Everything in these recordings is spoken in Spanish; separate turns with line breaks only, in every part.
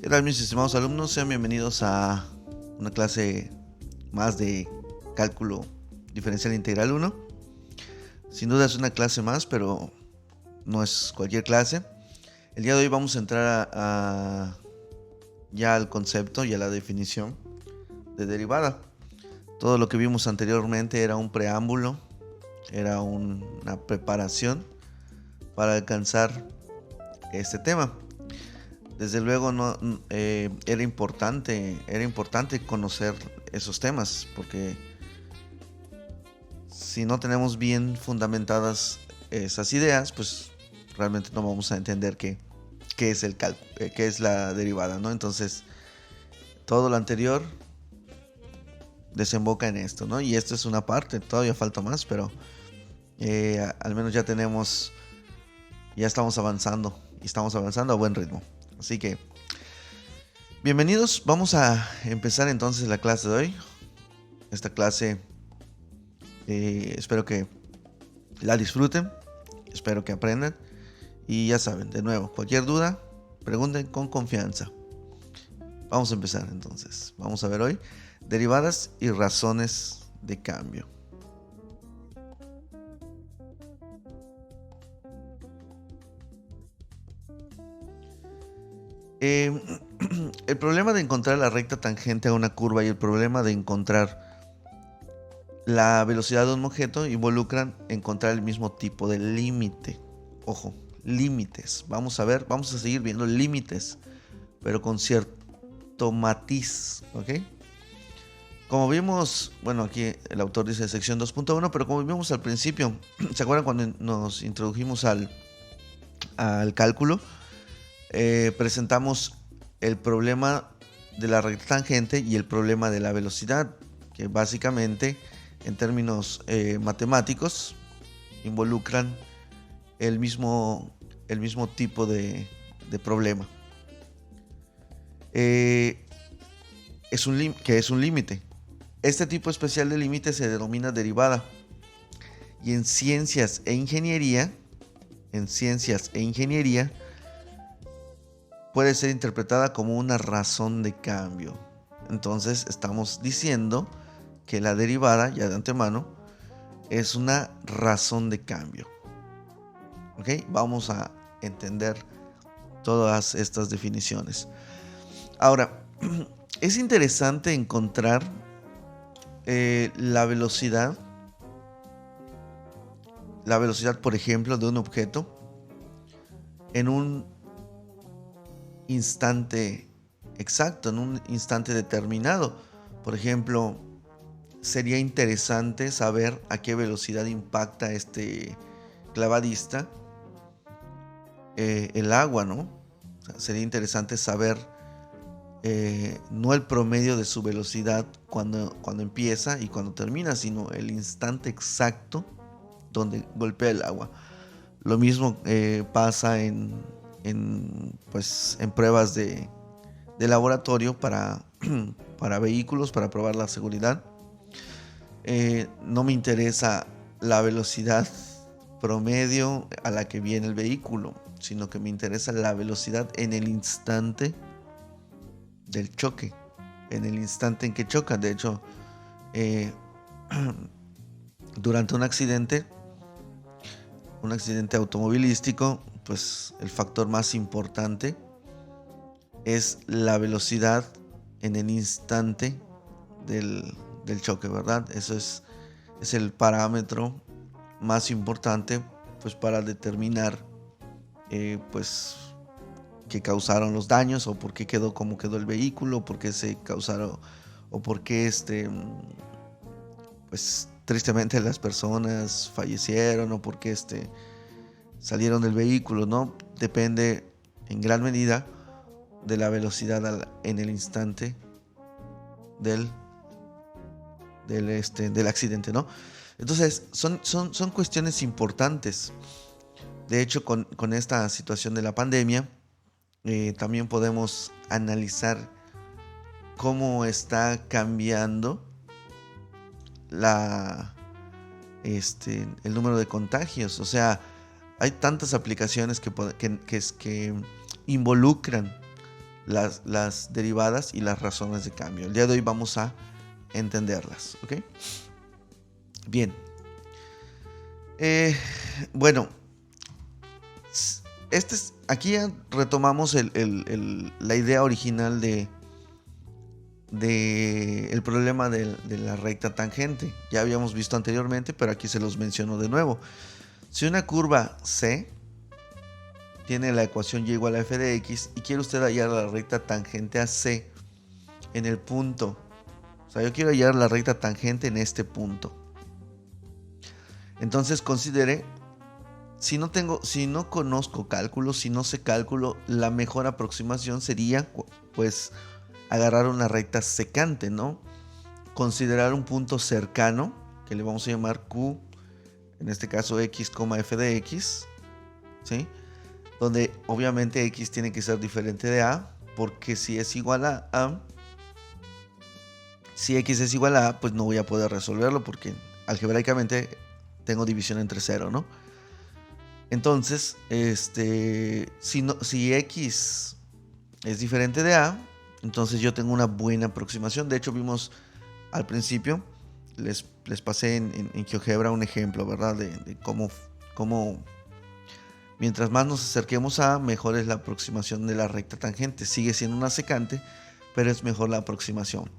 ¿Qué tal, mis estimados alumnos? Sean bienvenidos a una clase más de cálculo diferencial integral 1. Sin duda es una clase más, pero no es cualquier clase. El día de hoy vamos a entrar ya al concepto y a la definición de derivada. Todo lo que vimos anteriormente era un preámbulo, era una preparación para alcanzar este tema. Desde luego era importante conocer esos temas, porque si no tenemos bien fundamentadas esas ideas, pues realmente no vamos a entender qué es el cálculo, qué es la derivada, ¿no? Entonces, todo lo anterior desemboca en esto, ¿no? Y esto es una parte, todavía falta más, pero al menos ya estamos avanzando, y estamos avanzando a buen ritmo. Así que bienvenidos, vamos a empezar entonces la clase de hoy. Esta clase espero que la disfruten, espero que aprendan. Y ya saben, de nuevo, cualquier duda, pregunten con confianza. Vamos a empezar entonces. Vamos a ver hoy derivadas y razones de cambio. El problema de encontrar la recta tangente a una curva y el problema de encontrar la velocidad de un objeto involucran encontrar el mismo tipo de límite. Ojo, límites. Vamos a seguir viendo límites, pero con cierto matiz, ¿ok? Como vimos, bueno, aquí el autor dice sección 2.1, pero como vimos al principio, ¿se acuerdan cuando nos introdujimos al cálculo? Presentamos el problema de la recta tangente y el problema de la velocidad, que básicamente en términos matemáticos involucran el mismo tipo de problema. ¿Qué es un límite? Este tipo especial de límite se denomina derivada, y en ciencias e ingeniería puede ser interpretada como una razón de cambio. Entonces estamos diciendo que la derivada, ya de antemano, es una razón de cambio. ¿Ok? Vamos a entender todas estas definiciones. Ahora, es interesante encontrar la velocidad, por ejemplo, de un objeto en un instante exacto, en un instante determinado. Por ejemplo, sería interesante saber a qué velocidad impacta este clavadista el agua, ¿no? O sea, sería interesante saber no el promedio de su velocidad cuando empieza y cuando termina, sino el instante exacto donde golpea el agua. Lo mismo pasa en pruebas de laboratorio para vehículos, para probar la seguridad. No me interesa la velocidad promedio a la que viene el vehículo, sino que me interesa la velocidad en el instante del choque, en el instante en que choca. De hecho, durante un accidente automovilístico, pues el factor más importante es la velocidad en el instante del choque, ¿verdad? Eso es el parámetro más importante, pues, para determinar pues qué causaron los daños, o por qué quedó como quedó el vehículo, por qué se causaron, o por qué pues tristemente las personas fallecieron, o por qué salieron del vehículo, ¿no? Depende en gran medida de la velocidad en el instante del accidente, ¿no? Entonces son cuestiones importantes. De hecho, con esta situación de la pandemia, también podemos analizar cómo está cambiando el número de contagios. O sea, hay tantas aplicaciones que involucran las derivadas y las razones de cambio. El día de hoy vamos a entenderlas, ¿ok? Bien. Bueno, aquí ya retomamos la idea original de el problema de la recta tangente. Ya habíamos visto anteriormente, pero aquí se los menciono de nuevo. Si una curva C tiene la ecuación y igual a f de x y quiere usted hallar la recta tangente a C en el punto, o sea, yo quiero hallar la recta tangente en este punto. Entonces considere, si no conozco cálculo, si no sé cálculo, la mejor aproximación sería pues agarrar una recta secante, ¿no? Considerar un punto cercano, que le vamos a llamar Q, en este caso x, f de x, ¿sí? Donde obviamente x tiene que ser diferente de a, porque si es igual a a, si x es igual a a, pues no voy a poder resolverlo, porque algebraicamente tengo división entre 0, ¿no? Entonces, si x es diferente de a, entonces yo tengo una buena aproximación. De hecho, vimos al principio, les pasé en GeoGebra un ejemplo, ¿verdad? De cómo mientras más nos acerquemos a, mejor es la aproximación de la recta tangente. Sigue siendo una secante, pero es mejor la aproximación.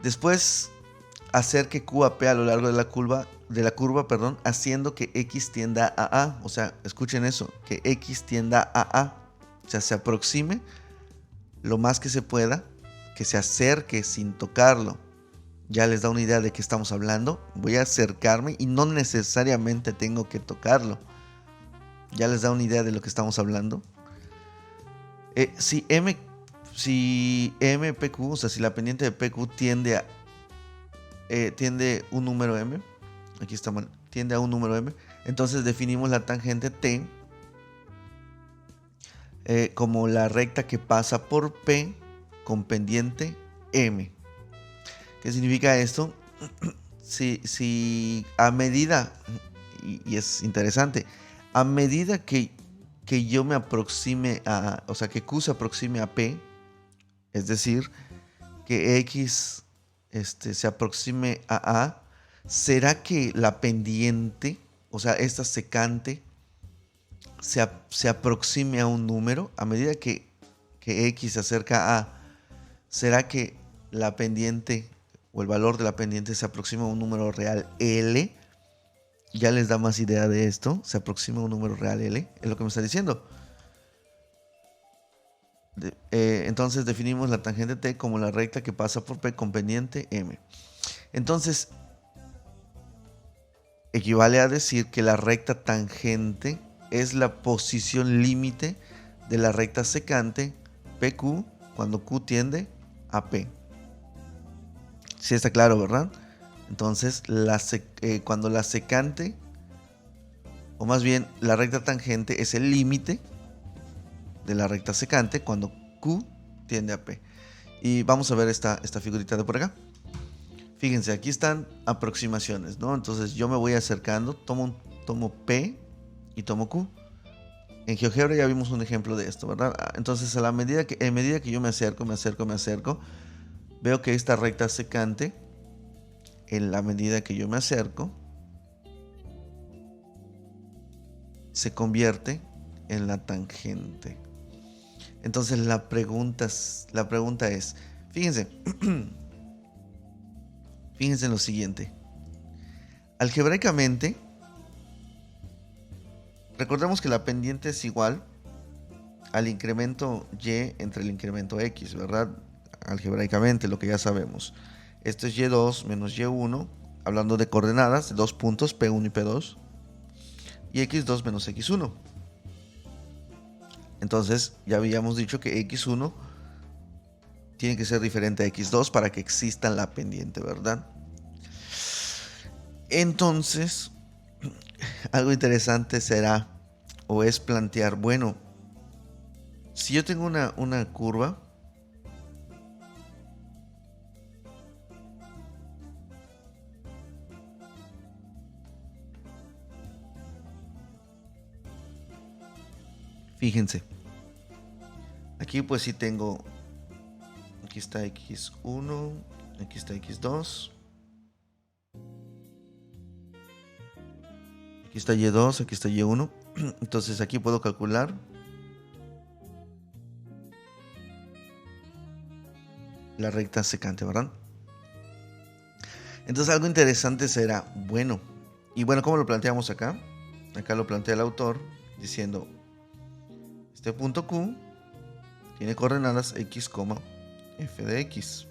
Después, hacer que Q a P a lo largo de la curva, haciendo que X tienda a A. O sea, escuchen eso, que X tienda a A. O sea, se aproxime lo más que se pueda, que se acerque sin tocarlo. Ya les da una idea de qué estamos hablando. Voy a acercarme y no necesariamente tengo que tocarlo. Ya les da una idea de lo que estamos hablando. Si MPQ, o sea, si la pendiente de PQ tiende un número M, aquí está mal, tiende a un número M, entonces definimos la tangente T como la recta que pasa por P con pendiente M. ¿Qué significa esto? Si a medida, y es interesante, a medida que yo me aproxime a, o sea, que Q se aproxime a P, es decir, que X se aproxime a A, ¿será que la pendiente, o sea, esta secante, se aproxime a un número? A medida que X se acerca a A, ¿será que la pendiente o el valor de la pendiente se aproxima a un número real L? Ya les da más idea de esto. Se aproxima a un número real L. Es lo que me está diciendo. Entonces definimos la tangente T como la recta que pasa por P con pendiente M. Entonces equivale a decir que la recta tangente es la posición límite de la recta secante PQ cuando Q tiende a P. Sí está claro, ¿verdad? Entonces, cuando la secante, o más bien la recta tangente, es el límite de la recta secante cuando Q tiende a P. Y vamos a ver esta figurita de por acá. Fíjense, aquí están aproximaciones, ¿no? Entonces yo me voy acercando, tomo P y tomo Q. En GeoGebra ya vimos un ejemplo de esto, ¿verdad? Entonces en medida que yo me acerco, veo que esta recta secante, en la medida que yo me acerco, se convierte en la tangente. Entonces la pregunta es, fíjense, fíjense en lo siguiente. Algebraicamente, recordemos que la pendiente es igual al incremento y entre el incremento x, ¿verdad? Algebraicamente, lo que ya sabemos. Esto es y2 menos y1, hablando de coordenadas, 2 puntos, P1 y P2, y x2 menos x1. Entonces, ya habíamos dicho que x1 tiene que ser diferente a x2 para que exista la pendiente, ¿verdad? Entonces, algo interesante será o es plantear, bueno, si yo tengo una curva, fíjense, Aquí pues sí tengo, aquí está x1, aquí está x2, aquí está y2, aquí está y1. Entonces aquí puedo calcular la recta secante, ¿verdad? Entonces algo interesante será, bueno, y bueno, ¿cómo lo planteamos acá? Acá lo plantea el autor diciendo, este punto Q tiene coordenadas x, f de x.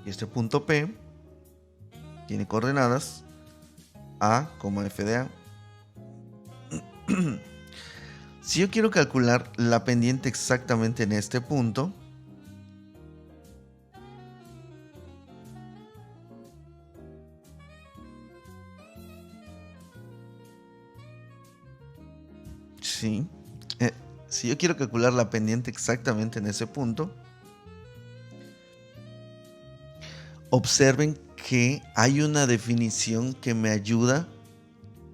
Y este punto P tiene coordenadas a, f de a. Si yo quiero calcular la pendiente exactamente en este punto, sí, si yo quiero calcular la pendiente exactamente en ese punto, observen que hay una definición que me ayuda.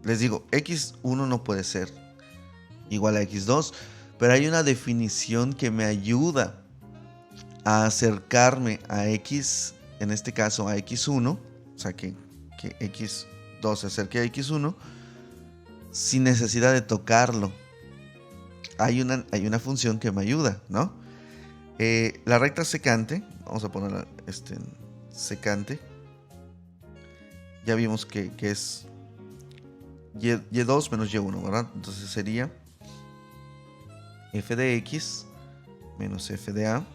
Les digo, x1 no puede ser igual a x2, pero hay una definición que me ayuda a acercarme a x, en este caso a x1, o sea que x2 se acerque a x1 sin necesidad de tocarlo. Hay una función que me ayuda, ¿no? La recta secante, vamos a ponerla secante, ya vimos que es y2 menos y1, ¿verdad? Entonces sería f de x menos f de a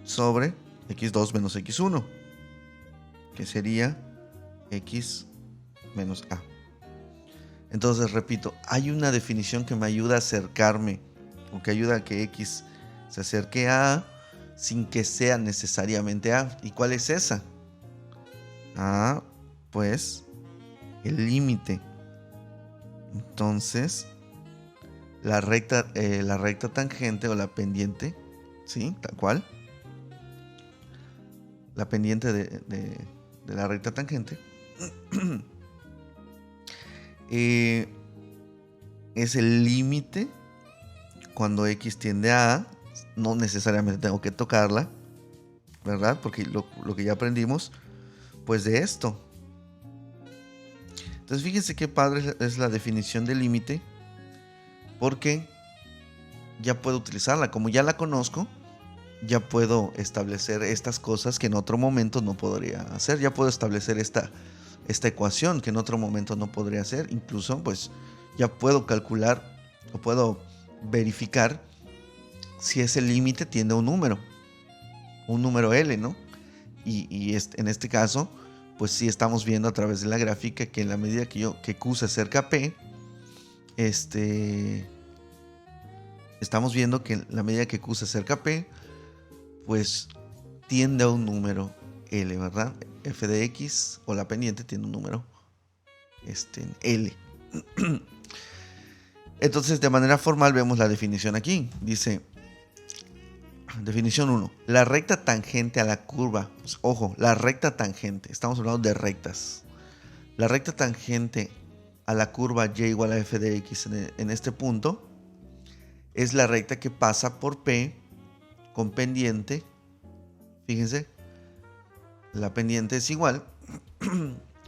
sobre x2 menos x1, que sería x menos a. Entonces, repito, hay una definición que me ayuda a acercarme, o que ayuda a que x se acerque a A sin que sea necesariamente A. ¿Y cuál es esa? Pues el límite. Entonces, la recta tangente o la pendiente, ¿sí? Tal cual. La pendiente de la recta tangente es el límite cuando x tiende a A. No necesariamente tengo que tocarla, ¿verdad? Porque lo que ya aprendimos, pues de esto. Entonces fíjense qué padre es la definición de límite, porque ya puedo utilizarla. Como ya la conozco, ya puedo establecer estas cosas que en otro momento no podría hacer. Ya puedo establecer esta ecuación que en otro momento no podría hacer. Incluso pues ya puedo calcular o puedo verificar si ese límite tiene un número L, ¿no? Y en este caso, pues sí estamos viendo a través de la gráfica que en la medida que Q se acerca a P, estamos viendo que en la medida que Q se acerca a P, pues tiende a un número L, ¿verdad? F de X o la pendiente tiene un número L. Entonces, de manera formal vemos la definición aquí. Dice, definición 1. La recta tangente a la curva. Pues, ojo, la recta tangente. Estamos hablando de rectas. La recta tangente a la curva y igual a f de x en este punto es la recta que pasa por P con pendiente. Fíjense, la pendiente es igual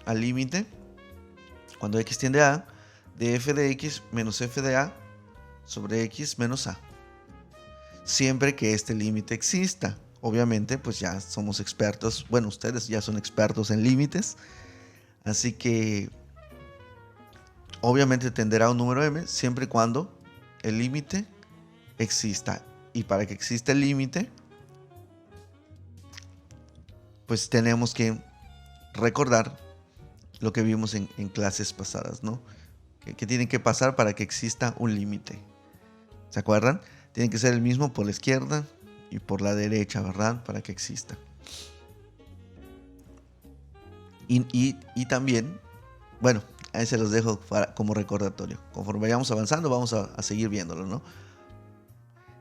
al límite cuando x tiende a A de f de x menos f de a sobre x menos a. Siempre que este límite exista. Obviamente, pues ya somos expertos. Bueno, ustedes ya son expertos en límites. Así que obviamente tenderá a un número m siempre y cuando el límite exista. Y para que exista el límite, pues tenemos que recordar lo que vimos en clases pasadas, ¿no? Que tiene que pasar para que exista un límite. ¿Se acuerdan? Tiene que ser el mismo por la izquierda y por la derecha, ¿verdad? Para que exista. Y también, bueno, ahí se los dejo como recordatorio. Conforme vayamos avanzando, vamos a seguir viéndolo, ¿no?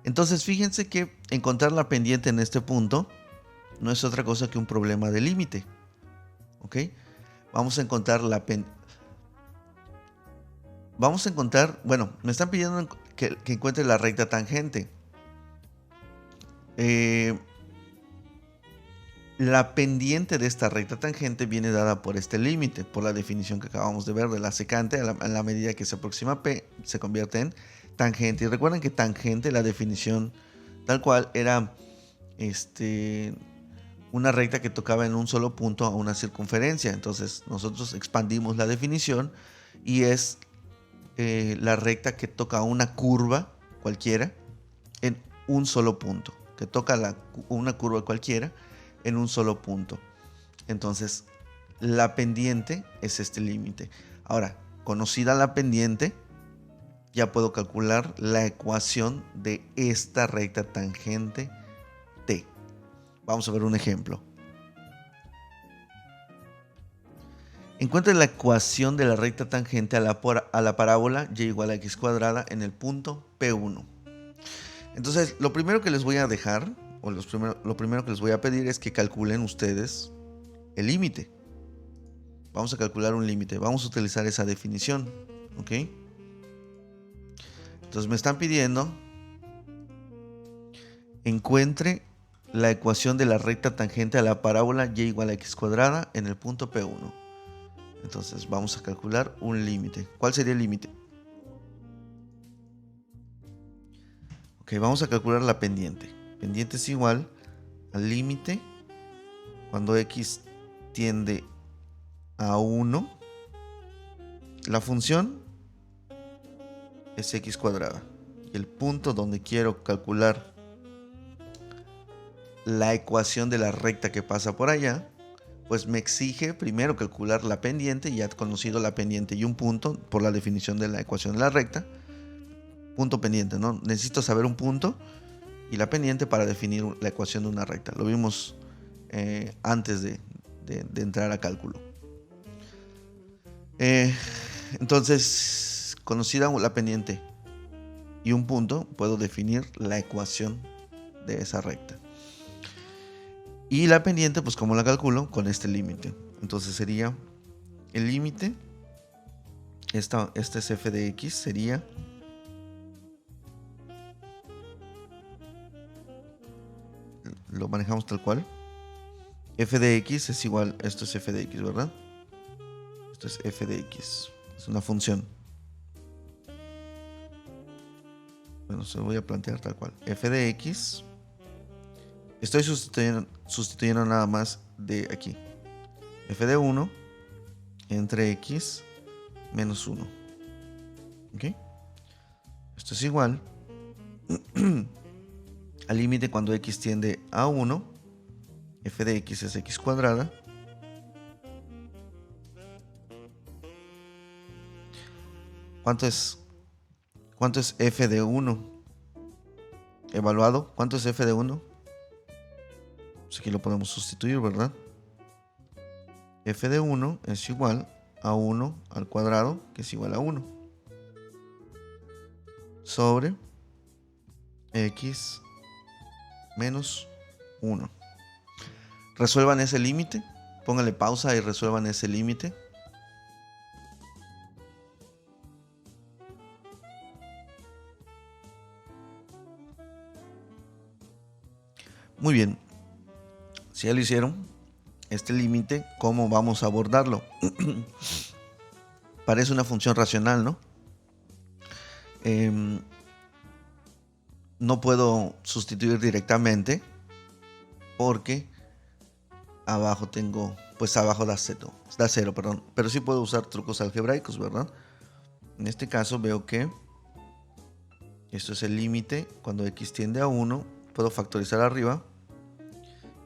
Entonces, fíjense que encontrar la pendiente en este punto no es otra cosa que un problema de límite. ¿Ok? Vamos a encontrar bueno, me están pidiendo que encuentre la recta tangente. La pendiente de esta recta tangente viene dada por este límite, por la definición que acabamos de ver de la secante. A la medida que se aproxima a P, se convierte en tangente. Y recuerden que tangente, la definición tal cual, era una recta que tocaba en un solo punto a una circunferencia. Entonces nosotros expandimos la definición y es la recta que toca una curva cualquiera en un solo punto, que toca una curva cualquiera en un solo punto. Entonces la pendiente es este límite. Ahora, conocida la pendiente, ya puedo calcular la ecuación de esta recta tangente T. Vamos a ver un ejemplo. Encuentre la ecuación de la recta tangente a la parábola y igual a x cuadrada en el punto P1. Entonces, lo primero que les voy a dejar, o lo primero que les voy a pedir es que calculen ustedes el límite. Vamos a calcular un límite. Vamos a utilizar esa definición. ¿Ok? Entonces me están pidiendo encuentre la ecuación de la recta tangente a la parábola y igual a x cuadrada en el punto P1. Entonces vamos a calcular un límite. ¿Cuál sería el límite? Ok, vamos a calcular la pendiente. Pendiente es igual al límite cuando x tiende a 1. La función es x cuadrada. Y el punto donde quiero calcular la ecuación de la recta que pasa por allá, pues me exige primero calcular la pendiente. Ya he conocido la pendiente y un punto por la definición de la ecuación de la recta. Punto pendiente, ¿no? Necesito saber un punto y la pendiente para definir la ecuación de una recta. Lo vimos antes de entrar a cálculo. Entonces, conocida la pendiente y un punto, puedo definir la ecuación de esa recta. Y la pendiente, pues como la calculo, con este límite. Entonces sería el límite, este es f de x, sería lo manejamos tal cual. F de x es igual, esto es f de x, ¿verdad? Esto es f de x, es una función. Bueno, se lo voy a plantear tal cual. F de x, estoy sustituyendo nada más de aquí. F de 1 entre x menos 1. ¿Ok? Esto es igual al límite cuando x tiende a 1. F de x es x cuadrada. ¿Cuánto es f de 1? Evaluado. ¿Cuánto es f de 1? Pues aquí lo podemos sustituir, ¿verdad? F de 1 es igual a 1 al cuadrado, que es igual a 1. Sobre x menos 1. Resuelvan ese límite. Pónganle pausa y resuelvan ese límite. Muy bien. Si ya lo hicieron, este límite, ¿cómo vamos a abordarlo? Parece una función racional, ¿no? No puedo sustituir directamente porque abajo tengo, pues abajo da 0, perdón. Pero sí puedo usar trucos algebraicos, ¿verdad? En este caso veo que esto es el límite cuando x tiende a 1. Puedo factorizar arriba.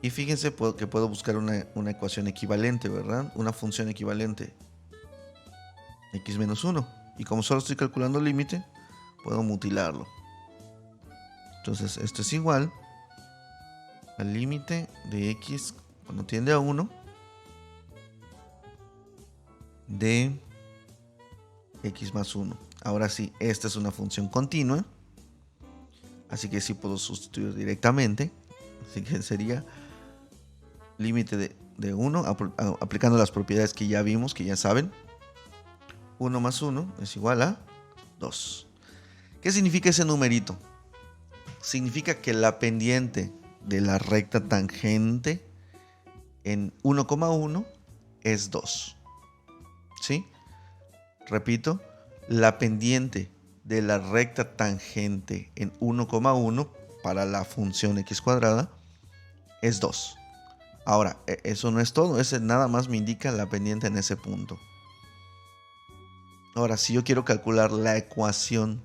Y fíjense que puedo buscar una ecuación equivalente, ¿verdad? Una función equivalente. X menos 1. Y como solo estoy calculando el límite, puedo mutilarlo. Entonces esto es igual al límite de x cuando tiende a 1 de x más 1. Ahora sí, esta es una función continua. Así que sí puedo sustituir directamente. Así que sería límite de 1, aplicando las propiedades que ya vimos, que ya saben. 1 más 1 es igual a 2. ¿Qué significa ese numerito? Significa que la pendiente de la recta tangente en 1,1 es 2. ¿Sí? Repito, la pendiente de la recta tangente en 1,1 para la función x cuadrada es 2. Ahora, eso no es todo, ese nada más me indica la pendiente en ese punto. Ahora, si yo quiero calcular la ecuación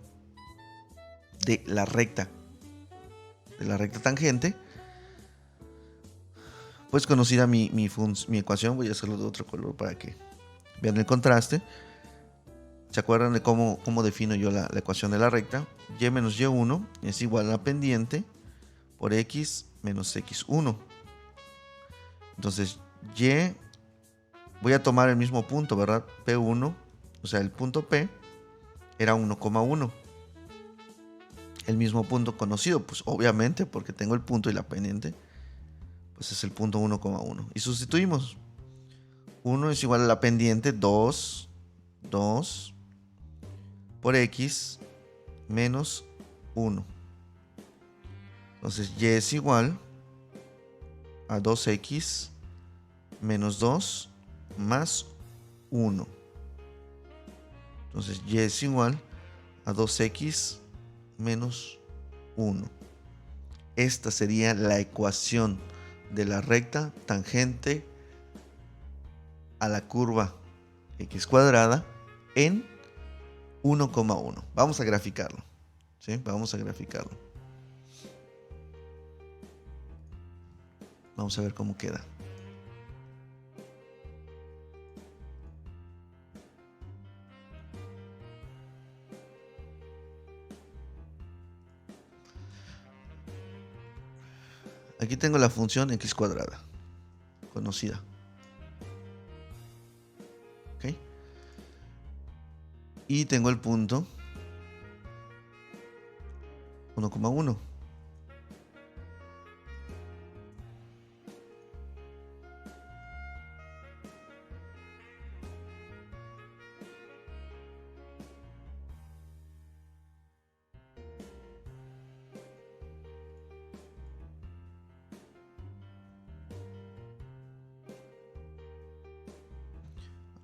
de la recta tangente, pues conocida mi ecuación, voy a hacerlo de otro color para que vean el contraste. ¿Se acuerdan de cómo defino yo la ecuación de la recta? Y menos y1 es igual a la pendiente por x menos x1. Entonces, y, voy a tomar el mismo punto, ¿verdad? P1, o sea, el punto P era 1,1. El mismo punto conocido, pues obviamente, porque tengo el punto y la pendiente, pues es el punto 1,1. Y sustituimos. 1 es igual a la pendiente 2 por x menos 1. Entonces, y es igual a 2x menos 2 más 1. Entonces, y es igual a 2x menos 1. Esta sería la ecuación de la recta tangente a la curva x cuadrada en 1,1. Vamos a graficarlo. ¿Sí? Vamos a graficarlo. Vamos a ver cómo queda. Aquí tengo la función x cuadrada, conocida. ¿Ok? Y tengo el punto 1,1.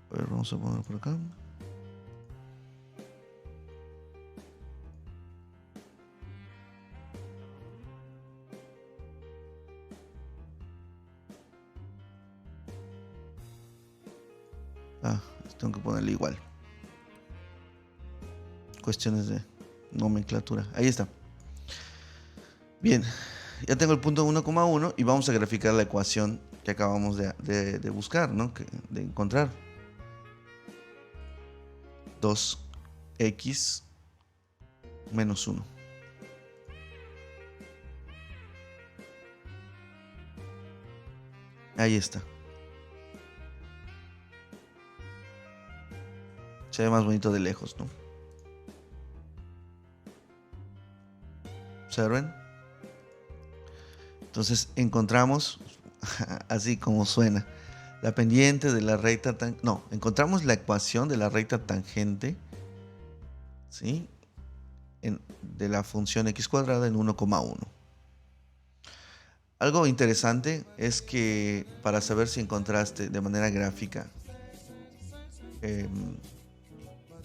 A ver, vamos a poner por acá. Tengo que ponerle igual. Cuestiones de nomenclatura. Ahí está. Bien, ya tengo el punto 1,1 y vamos a graficar la ecuación que acabamos de buscar, ¿no? De encontrar. 2x menos 1. Ahí está. Se ve más bonito de lejos, ¿no? ¿Observen? Entonces encontramos, así como suena, la pendiente de la recta tangente. No, encontramos la ecuación de la recta tangente, ¿sí? De la función x cuadrada en 1,1. Algo interesante es que para saber si encontraste de manera gráfica,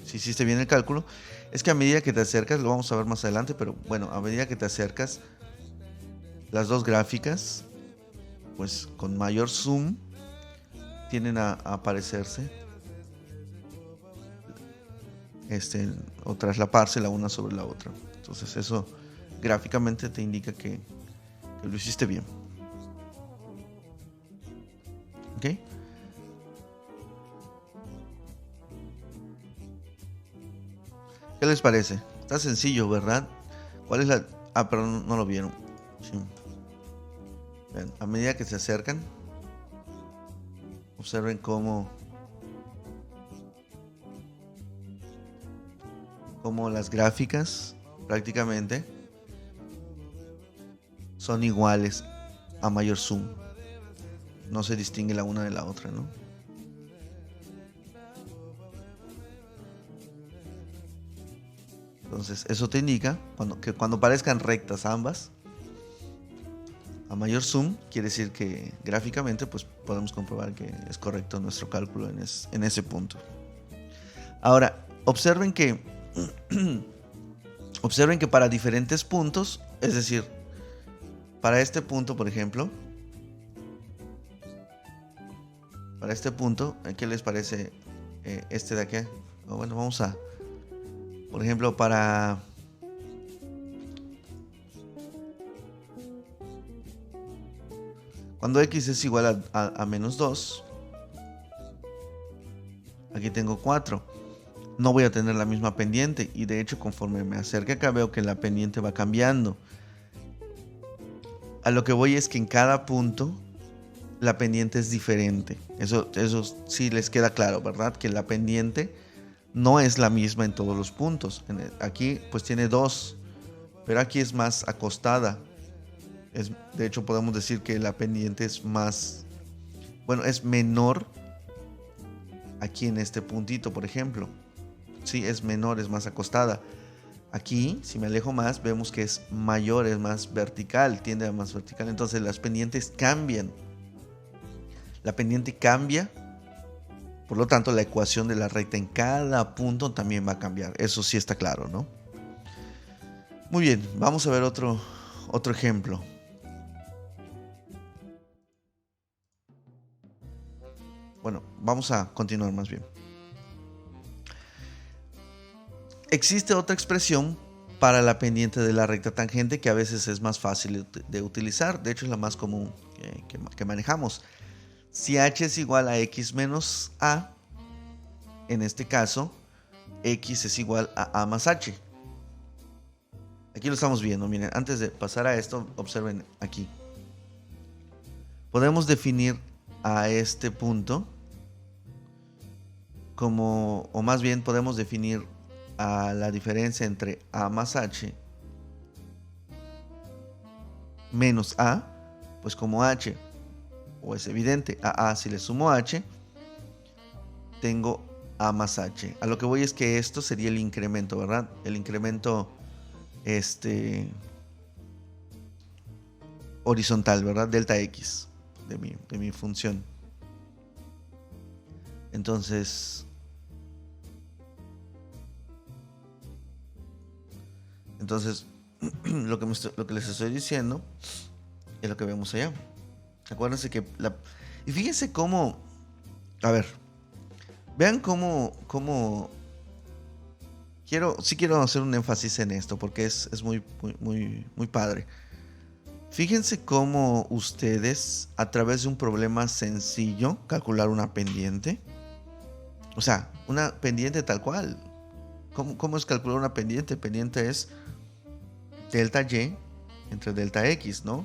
si hiciste bien el cálculo, es que a medida que te acercas, lo vamos a ver más adelante, pero bueno, a medida que te acercas, las dos gráficas, pues con mayor zoom, tienden a aparecerse o traslaparse la una sobre la otra. Entonces eso gráficamente te indica que lo hiciste bien. ¿Ok? ¿Qué les parece? Está sencillo, ¿verdad? ¿Cuál es la...? Pero no lo vieron. Sí. Vean, a medida que se acercan, observen cómo las gráficas prácticamente son iguales a mayor zoom. No se distingue la una de la otra, ¿no? Entonces, eso te indica que cuando parezcan rectas ambas, a mayor zoom, quiere decir que gráficamente pues, podemos comprobar que es correcto nuestro cálculo en ese punto. Ahora, observen que para diferentes puntos, es decir, para este punto, por ejemplo, ¿qué les parece este de aquí? Bueno, vamos a, por ejemplo, cuando x es igual a menos 2, aquí tengo 4. No voy a tener la misma pendiente y de hecho conforme me acerque acá veo que la pendiente va cambiando. A lo que voy es que en cada punto la pendiente es diferente. Eso sí les queda claro, ¿verdad? Que la pendiente no es la misma en todos los puntos. Aquí pues tiene 2, pero aquí es más acostada. De hecho podemos decir que la pendiente es menor aquí en este puntito, por ejemplo. Sí, es menor, es más acostada. Aquí, si me alejo más, vemos que es mayor, es más vertical, tiende a más vertical. Entonces las pendientes cambian. La pendiente cambia, por lo tanto la ecuación de la recta en cada punto también va a cambiar. Eso sí está claro, ¿no? Muy bien, vamos a ver otro ejemplo. Bueno, vamos a continuar más bien. Existe otra expresión para la pendiente de la recta tangente que a veces es más fácil de utilizar. De hecho, es la más común que manejamos. Si h es igual a x menos a, en este caso, x es igual a más h. Aquí lo estamos viendo. Miren, antes de pasar a esto, observen aquí. Podemos definir a este punto o más bien podemos definir a la diferencia entre a más h menos a, pues como h, o es evidente, a si le sumo h, tengo a más h. A lo que voy es que esto sería el incremento, ¿verdad? El incremento horizontal, ¿verdad? Delta x de mi función. Entonces, lo que les estoy diciendo es lo que vemos allá. Acuérdense que y fíjense cómo, a ver, vean cómo quiero hacer un énfasis en esto porque es muy padre. Fíjense cómo ustedes, a través de un problema sencillo, calcular una pendiente. O sea, una pendiente tal cual. ¿Cómo es calcular una pendiente? Pendiente es delta y entre delta x, ¿no?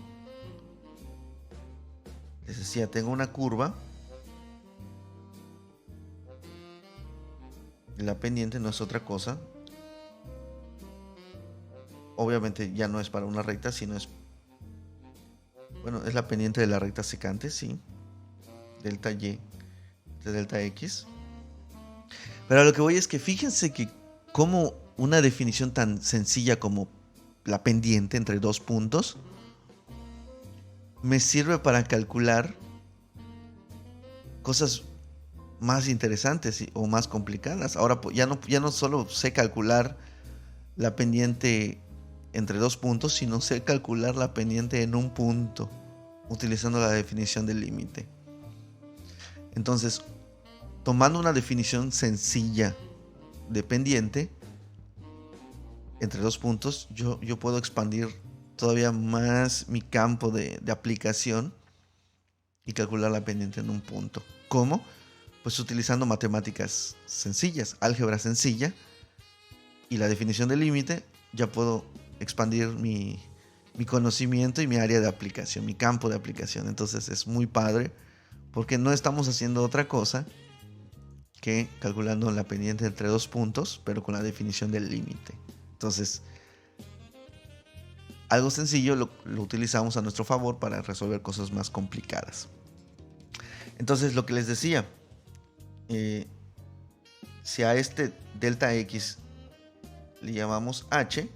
Les decía, tengo una curva. La pendiente no es otra cosa. Obviamente ya no es para una recta, sino es la pendiente de la recta secante, sí. Delta y de delta x. Pero a lo que voy es que fíjense que como una definición tan sencilla como la pendiente entre dos puntos me sirve para calcular cosas más interesantes o más complicadas. Ahora ya no solo sé calcular la pendiente entre dos puntos, sino sé calcular la pendiente en un punto, utilizando la definición del límite. Entonces, tomando una definición sencilla de pendiente entre dos puntos, yo puedo expandir todavía más mi campo de aplicación y calcular la pendiente en un punto. ¿Cómo? Pues utilizando matemáticas sencillas, álgebra sencilla y la definición del límite. Ya puedo expandir mi conocimiento y mi área de aplicación, mi campo de aplicación. Entonces es muy padre porque no estamos haciendo otra cosa que calculando la pendiente entre dos puntos, pero con la definición del límite. Entonces, algo sencillo lo utilizamos a nuestro favor para resolver cosas más complicadas. Entonces, lo que les decía, si a este delta x le llamamos h.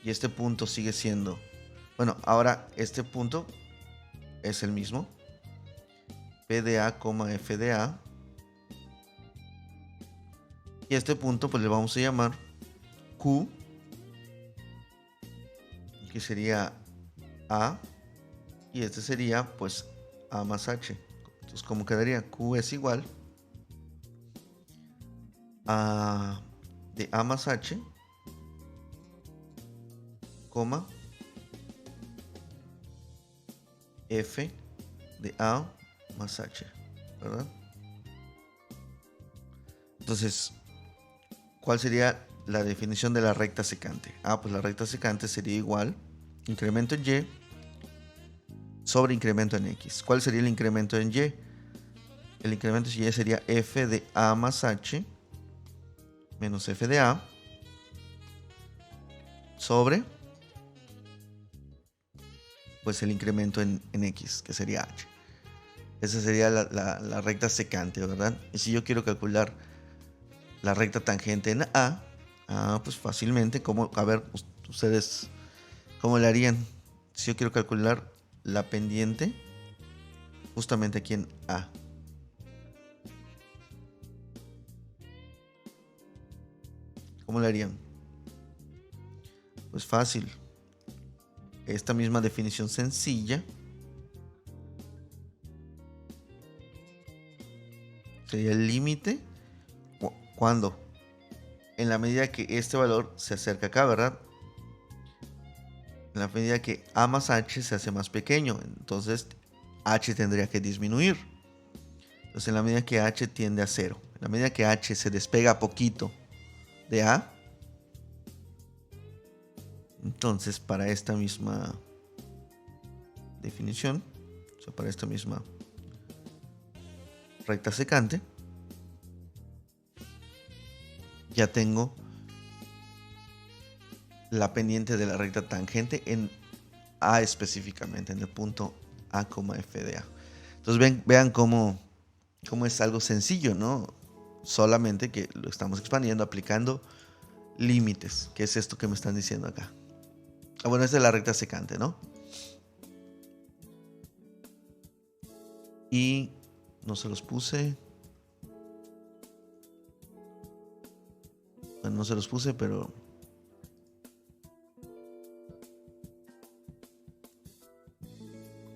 Y este punto sigue siendo... Bueno, ahora este punto es el mismo. P de A, F de A. Y este punto pues le vamos a llamar Q, que sería A. Y este sería pues A más H. Entonces, ¿cómo quedaría? Q es igual a de A más H, coma, F de A más H, ¿verdad? Entonces, ¿cuál sería la definición de la recta secante? Pues la recta secante sería igual incremento en Y sobre incremento en X. ¿Cuál sería el incremento en Y? El incremento en Y sería F de A más H menos F de A sobre pues el incremento en X, que sería H. Esa sería la recta secante, ¿verdad? Y si yo quiero calcular la recta tangente en A, pues fácilmente, a ver, ustedes, ¿cómo le harían? Si yo quiero calcular la pendiente, justamente aquí en A. ¿Cómo le harían? Pues fácil. Esta misma definición sencilla sería el límite. ¿Cuándo? En la medida que este valor se acerca acá, ¿verdad? En la medida que A más H se hace más pequeño, entonces H tendría que disminuir. Entonces en la medida que H tiende a 0, en la medida que H se despega poquito de A, entonces para esta misma definición, o sea, para esta misma recta secante, ya tengo la pendiente de la recta tangente en A específicamente, en el punto A, F de A. Entonces vean cómo es algo sencillo, ¿no? Solamente que lo estamos expandiendo, aplicando límites, que es esto que me están diciendo acá. Bueno, esta es la recta secante, ¿no? Y no se los puse. Bueno, no se los puse, pero...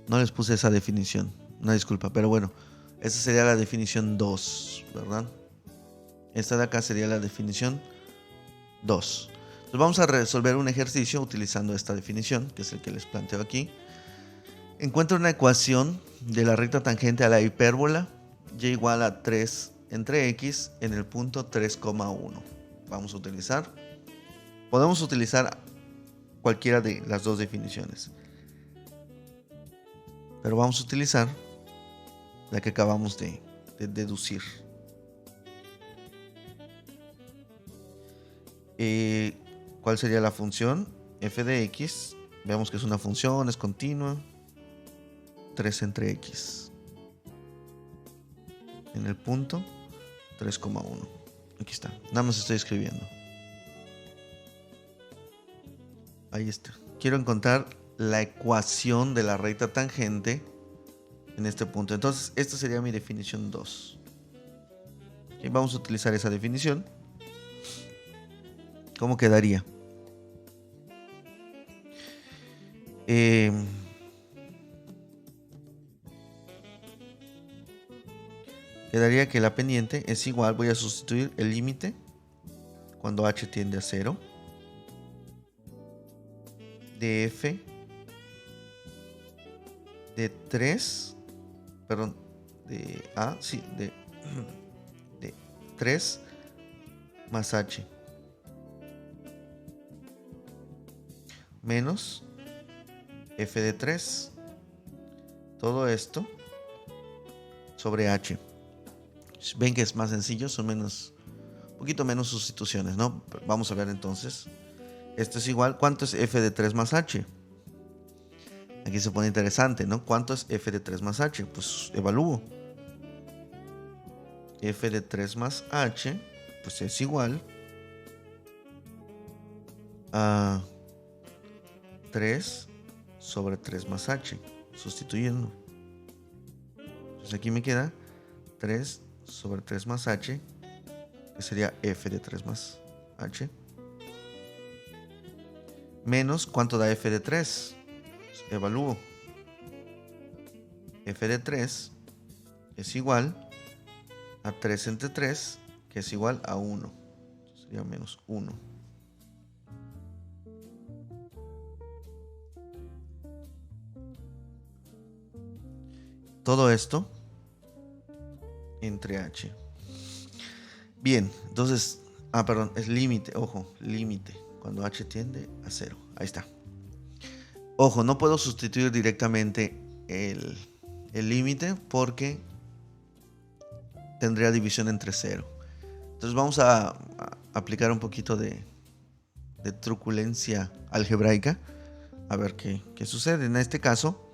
no les puse esa definición. Una disculpa, pero bueno. Esa sería la definición 2, ¿verdad? Esta de acá sería la definición 2. Entonces vamos a resolver un ejercicio utilizando esta definición, que es el que les planteo aquí. Encuentra una ecuación de la recta tangente a la hipérbola y igual a 3 entre x en el punto 3,1. Podemos utilizar cualquiera de las dos definiciones, pero vamos a utilizar la que acabamos de deducir. ¿Cuál sería la función? F de x, veamos que es una función, es continua. 3 entre x en el punto 3,1. Aquí está, nada más estoy escribiendo. Ahí está. Quiero encontrar la ecuación de la recta tangente en este punto. Entonces, esta sería mi definición 2. Y vamos a utilizar esa definición. ¿Cómo quedaría? Quedaría que la pendiente es igual, voy a sustituir el límite cuando h tiende a 0 de f de 3, perdón, de A, sí, de 3 más h menos f de 3, todo esto sobre h. Ven que es más sencillo, son un poquito menos sustituciones, ¿no? Vamos a ver entonces. Esto es igual, ¿cuánto es f de 3 más h? Aquí se pone interesante, ¿no? ¿Cuánto es f de 3 más h? Pues evalúo. F de 3 más h, pues es igual a 3 sobre 3 más h, sustituyendo. Entonces aquí me queda 3 sobre 3 más h, que sería f de 3 más h, menos, ¿cuánto da f de 3? Pues evalúo. F de 3 es igual a 3 entre 3, que es igual a 1. Sería menos 1. Todo esto entre h. Bien, entonces, perdón, es límite, ojo, límite, cuando h tiende a 0. Ahí está. Ojo, no puedo sustituir directamente el límite porque tendría división entre 0. Entonces vamos a aplicar un poquito de truculencia algebraica. A ver qué sucede. En este caso,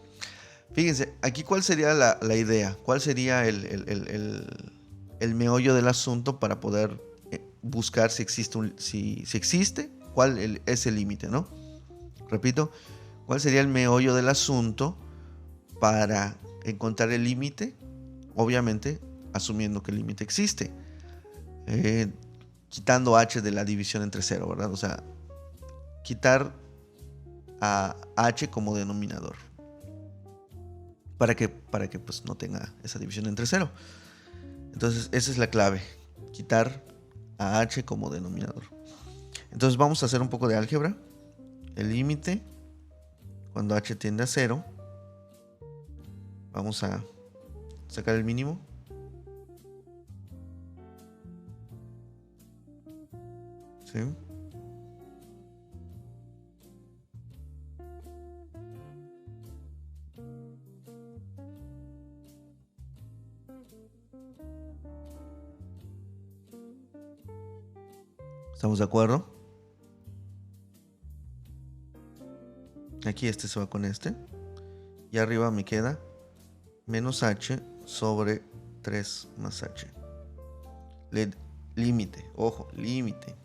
fíjense, aquí cuál sería la idea, cuál sería el meollo del asunto para poder buscar si existe, cuál es el límite, ¿no? Repito, cuál sería el meollo del asunto para encontrar el límite, obviamente asumiendo que el límite existe, quitando h de la división entre 0, ¿verdad? O sea, quitar a h como denominador para que pues no tenga esa división entre 0. Entonces esa es la clave, quitar a h como denominador. Entonces vamos a hacer un poco de álgebra. El límite cuando h tiende a 0, vamos a sacar el mínimo. ¿Sí? ¿Estamos de acuerdo? Aquí este se va con este. Y arriba me queda menos h sobre 3 más h. Límite, ojo, límite.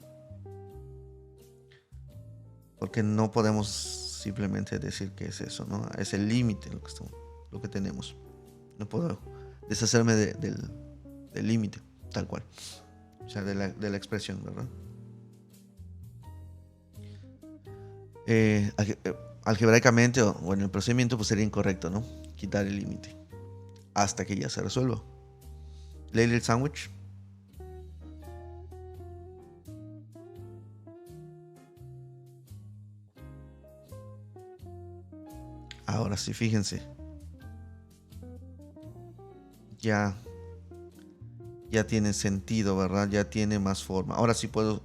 Porque no podemos simplemente decir que es eso, ¿no? Es el límite lo que tenemos. No puedo deshacerme del límite, tal cual. O sea, de la expresión, ¿verdad? Algebraicamente o en el procedimiento pues sería incorrecto, ¿no? Quitar el límite hasta que ya se resuelva. Lady el sándwich. Ahora sí, fíjense. Ya tiene sentido, ¿verdad? Ya tiene más forma. Ahora sí puedo,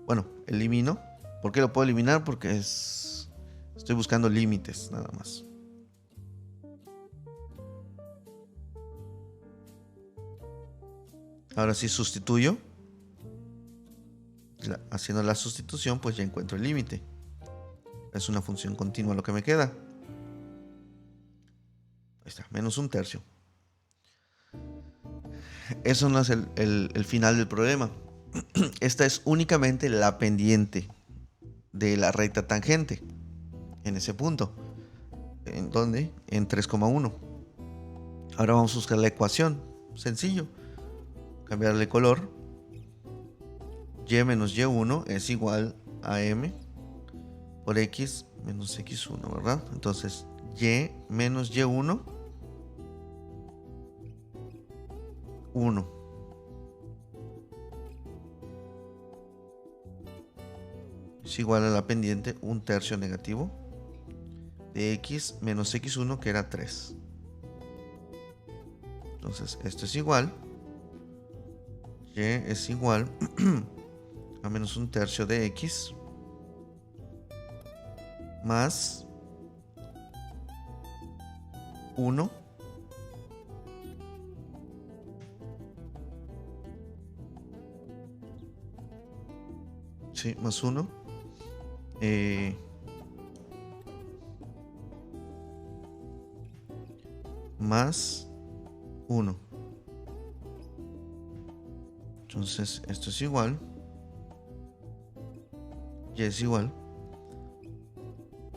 bueno, elimino. ¿Por qué lo puedo eliminar? Porque estoy buscando límites, nada más. Ahora sí sustituyo. Haciendo la sustitución, pues ya encuentro el límite. Es una función continua lo que me queda. Ahí está, menos un tercio. Eso no es el final del problema. Esta es únicamente la pendiente de la recta tangente. En ese punto. ¿En dónde? En 3,1. Ahora vamos a buscar la ecuación. Sencillo. Cambiarle color. Y menos y1 es igual a m por x menos x1, ¿verdad? Entonces, y menos y1, 1. Es igual a la pendiente un tercio negativo de x menos x1, que era 3. Entonces, esto es igual. Y es igual a menos un tercio de x más 1 sí, más 1 más 1. Entonces esto es igual, y es igual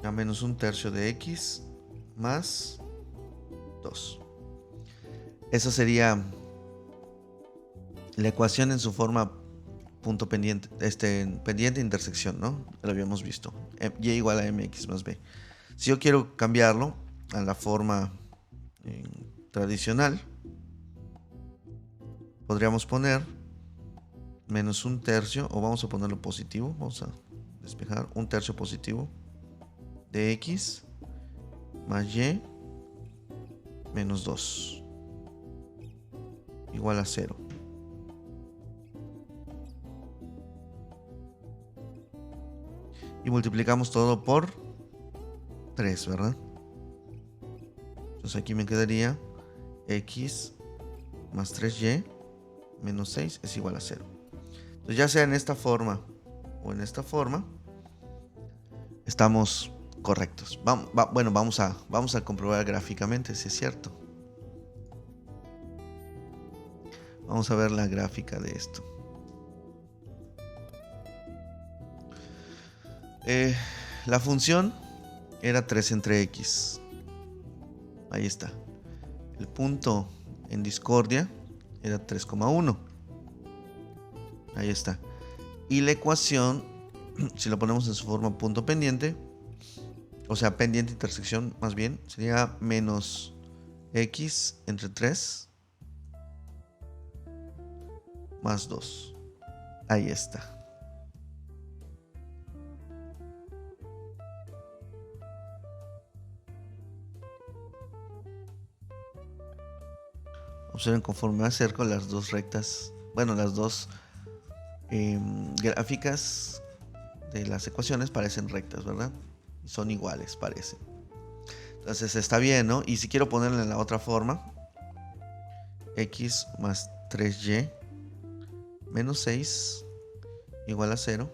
a menos un tercio de x más 2. Esa sería la ecuación en su forma punto pendiente, pendiente intersección, ¿no? Lo habíamos visto. Y igual a mx más b. Si yo quiero cambiarlo a la forma tradicional, podríamos poner menos un tercio, o vamos a ponerlo positivo, vamos a despejar un tercio positivo de x más y menos 2 igual a 0. Y multiplicamos todo por 3, ¿verdad? Entonces aquí me quedaría x más 3y menos 6 es igual a 0. Entonces ya sea en esta forma o en esta forma, estamos correctos. Bueno, vamos a comprobar gráficamente si es cierto. Vamos a ver la gráfica de esto. La función era 3 entre x. Ahí está. El punto en discordia era 3,1. Ahí está. Y la ecuación, si la ponemos en su forma punto pendiente, o sea, pendiente intersección más bien, sería menos x entre 3 más 2. Ahí está. Observen conforme me acerco las dos rectas, bueno, las dos gráficas de las ecuaciones parecen rectas, ¿verdad? Son iguales, parecen. Entonces está bien, ¿no? Y si quiero ponerla en la otra forma, x más 3y menos 6 igual a 0.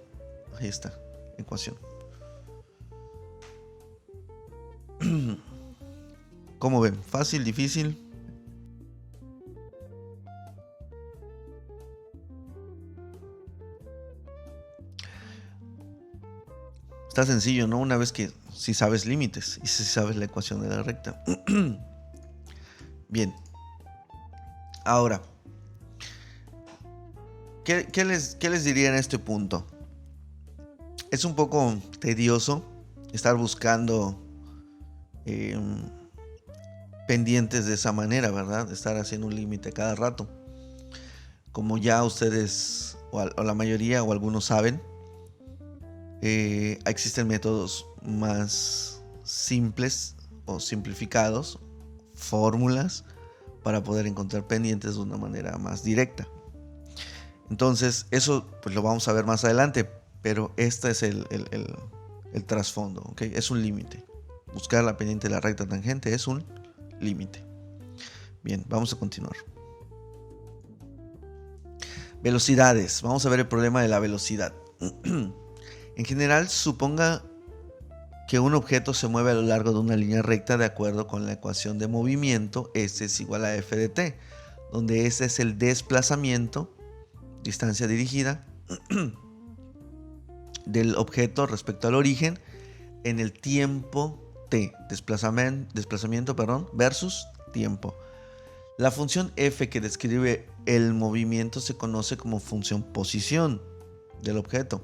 Ahí está, ecuación. ¿Cómo ven? ¿Fácil, difícil? Está sencillo, ¿no? Una vez que si sabes límites y si sabes la ecuación de la recta. Bien. Ahora, ¿qué les diría en este punto? Es un poco tedioso estar buscando pendientes de esa manera, ¿verdad? Estar haciendo un límite cada rato. Como ya ustedes o la mayoría o algunos saben, existen métodos más simples o simplificados, fórmulas para poder encontrar pendientes de una manera más directa. Entonces, eso pues lo vamos a ver más adelante, pero este es el trasfondo, ¿ok? Es un límite. Buscar la pendiente de la recta tangente es un límite. Bien, vamos a continuar. Velocidades. Vamos a ver el problema de la velocidad. En general, suponga que un objeto se mueve a lo largo de una línea recta de acuerdo con la ecuación de movimiento S es igual a f de t, donde S es el desplazamiento, distancia dirigida, del objeto respecto al origen en el tiempo t, desplazamiento, versus tiempo. La función f que describe el movimiento se conoce como función posición del objeto.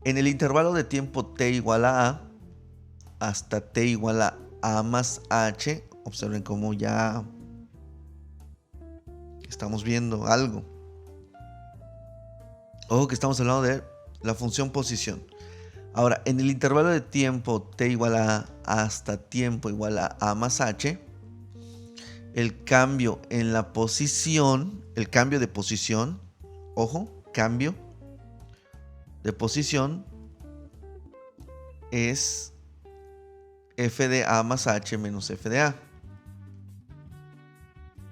En el intervalo de tiempo t igual a a hasta t igual a más h, observen cómo ya estamos viendo algo. Ojo que estamos hablando de la función posición. Ahora, en el intervalo de tiempo t igual a hasta tiempo igual a más h, el cambio en la posición, el cambio de posición, ojo, cambio de posición es f de a más h menos f de a.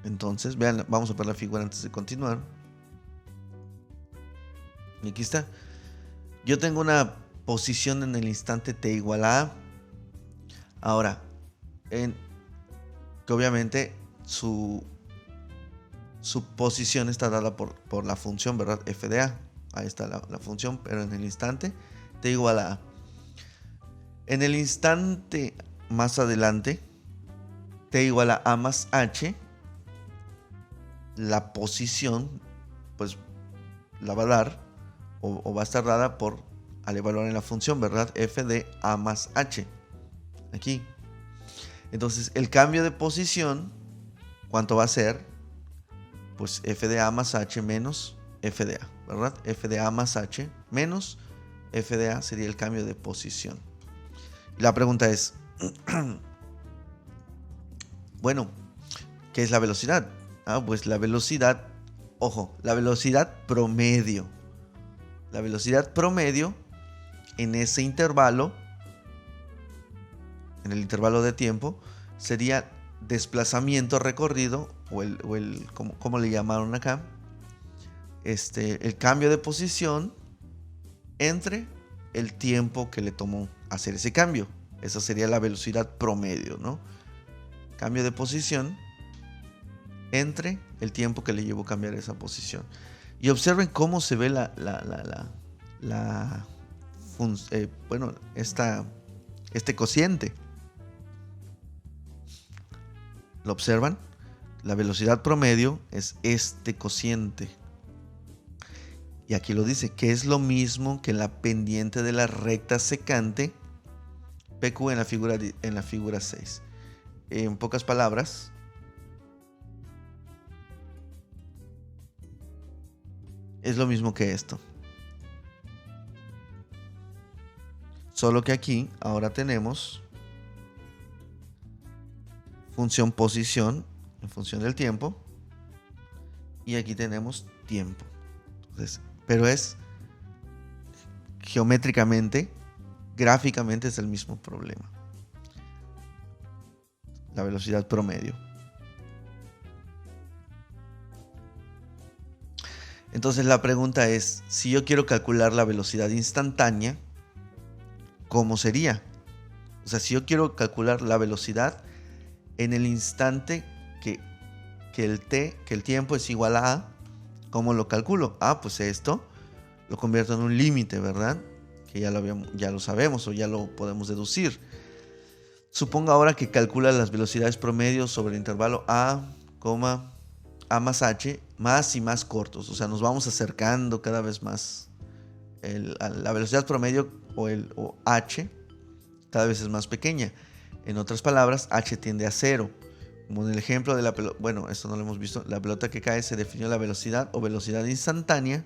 Entonces, vean, vamos a ver la figura antes de continuar. Y aquí está. Yo tengo una posición en el instante t igual a. Ahora, que obviamente su posición está dada por la función, ¿verdad? F de a. Ahí está la función, pero en el instante t igual a. En el instante más adelante, t igual a a más h, la posición, pues la va a dar o va a estar dada por, al evaluar en la función, ¿verdad? F de a más h. Aquí. Entonces, el cambio de posición, ¿cuánto va a ser? Pues f de a más h menos f de a, ¿verdad? F de a más h menos f de a sería el cambio de posición. La pregunta es, bueno, ¿qué es la velocidad? Pues la velocidad, ojo, la velocidad promedio. La velocidad promedio en ese intervalo, en el intervalo de tiempo, sería desplazamiento recorrido, ¿cómo le llamaron acá? El cambio de posición entre el tiempo que le tomó hacer ese cambio. Esa sería la velocidad promedio, ¿no? Cambio de posición entre el tiempo que le llevó cambiar esa posición. Y observen cómo se ve este cociente. ¿Lo observan? La velocidad promedio es este cociente. Y aquí lo dice, que es lo mismo que la pendiente de la recta secante PQ en la figura 6. En pocas palabras, es lo mismo que esto. Solo que aquí ahora tenemos función posición en función del tiempo. Y aquí tenemos tiempo. Entonces, pero es geométricamente, gráficamente es el mismo problema. La velocidad promedio. Entonces la pregunta es, si yo quiero calcular la velocidad instantánea, ¿cómo sería? O sea, si yo quiero calcular la velocidad en el instante que el tiempo es igual a A, ¿cómo lo calculo? Pues esto lo convierto en un límite, ¿verdad? Que ya lo sabemos o ya lo podemos deducir. Suponga ahora que calcula las velocidades promedios sobre el intervalo A, A más H, más y más cortos. O sea, nos vamos acercando cada vez más. La velocidad promedio o H cada vez es más pequeña. En otras palabras, H tiende a cero. Como en el ejemplo de la pelota, bueno, esto no lo hemos visto. La pelota que cae se definió la velocidad o velocidad instantánea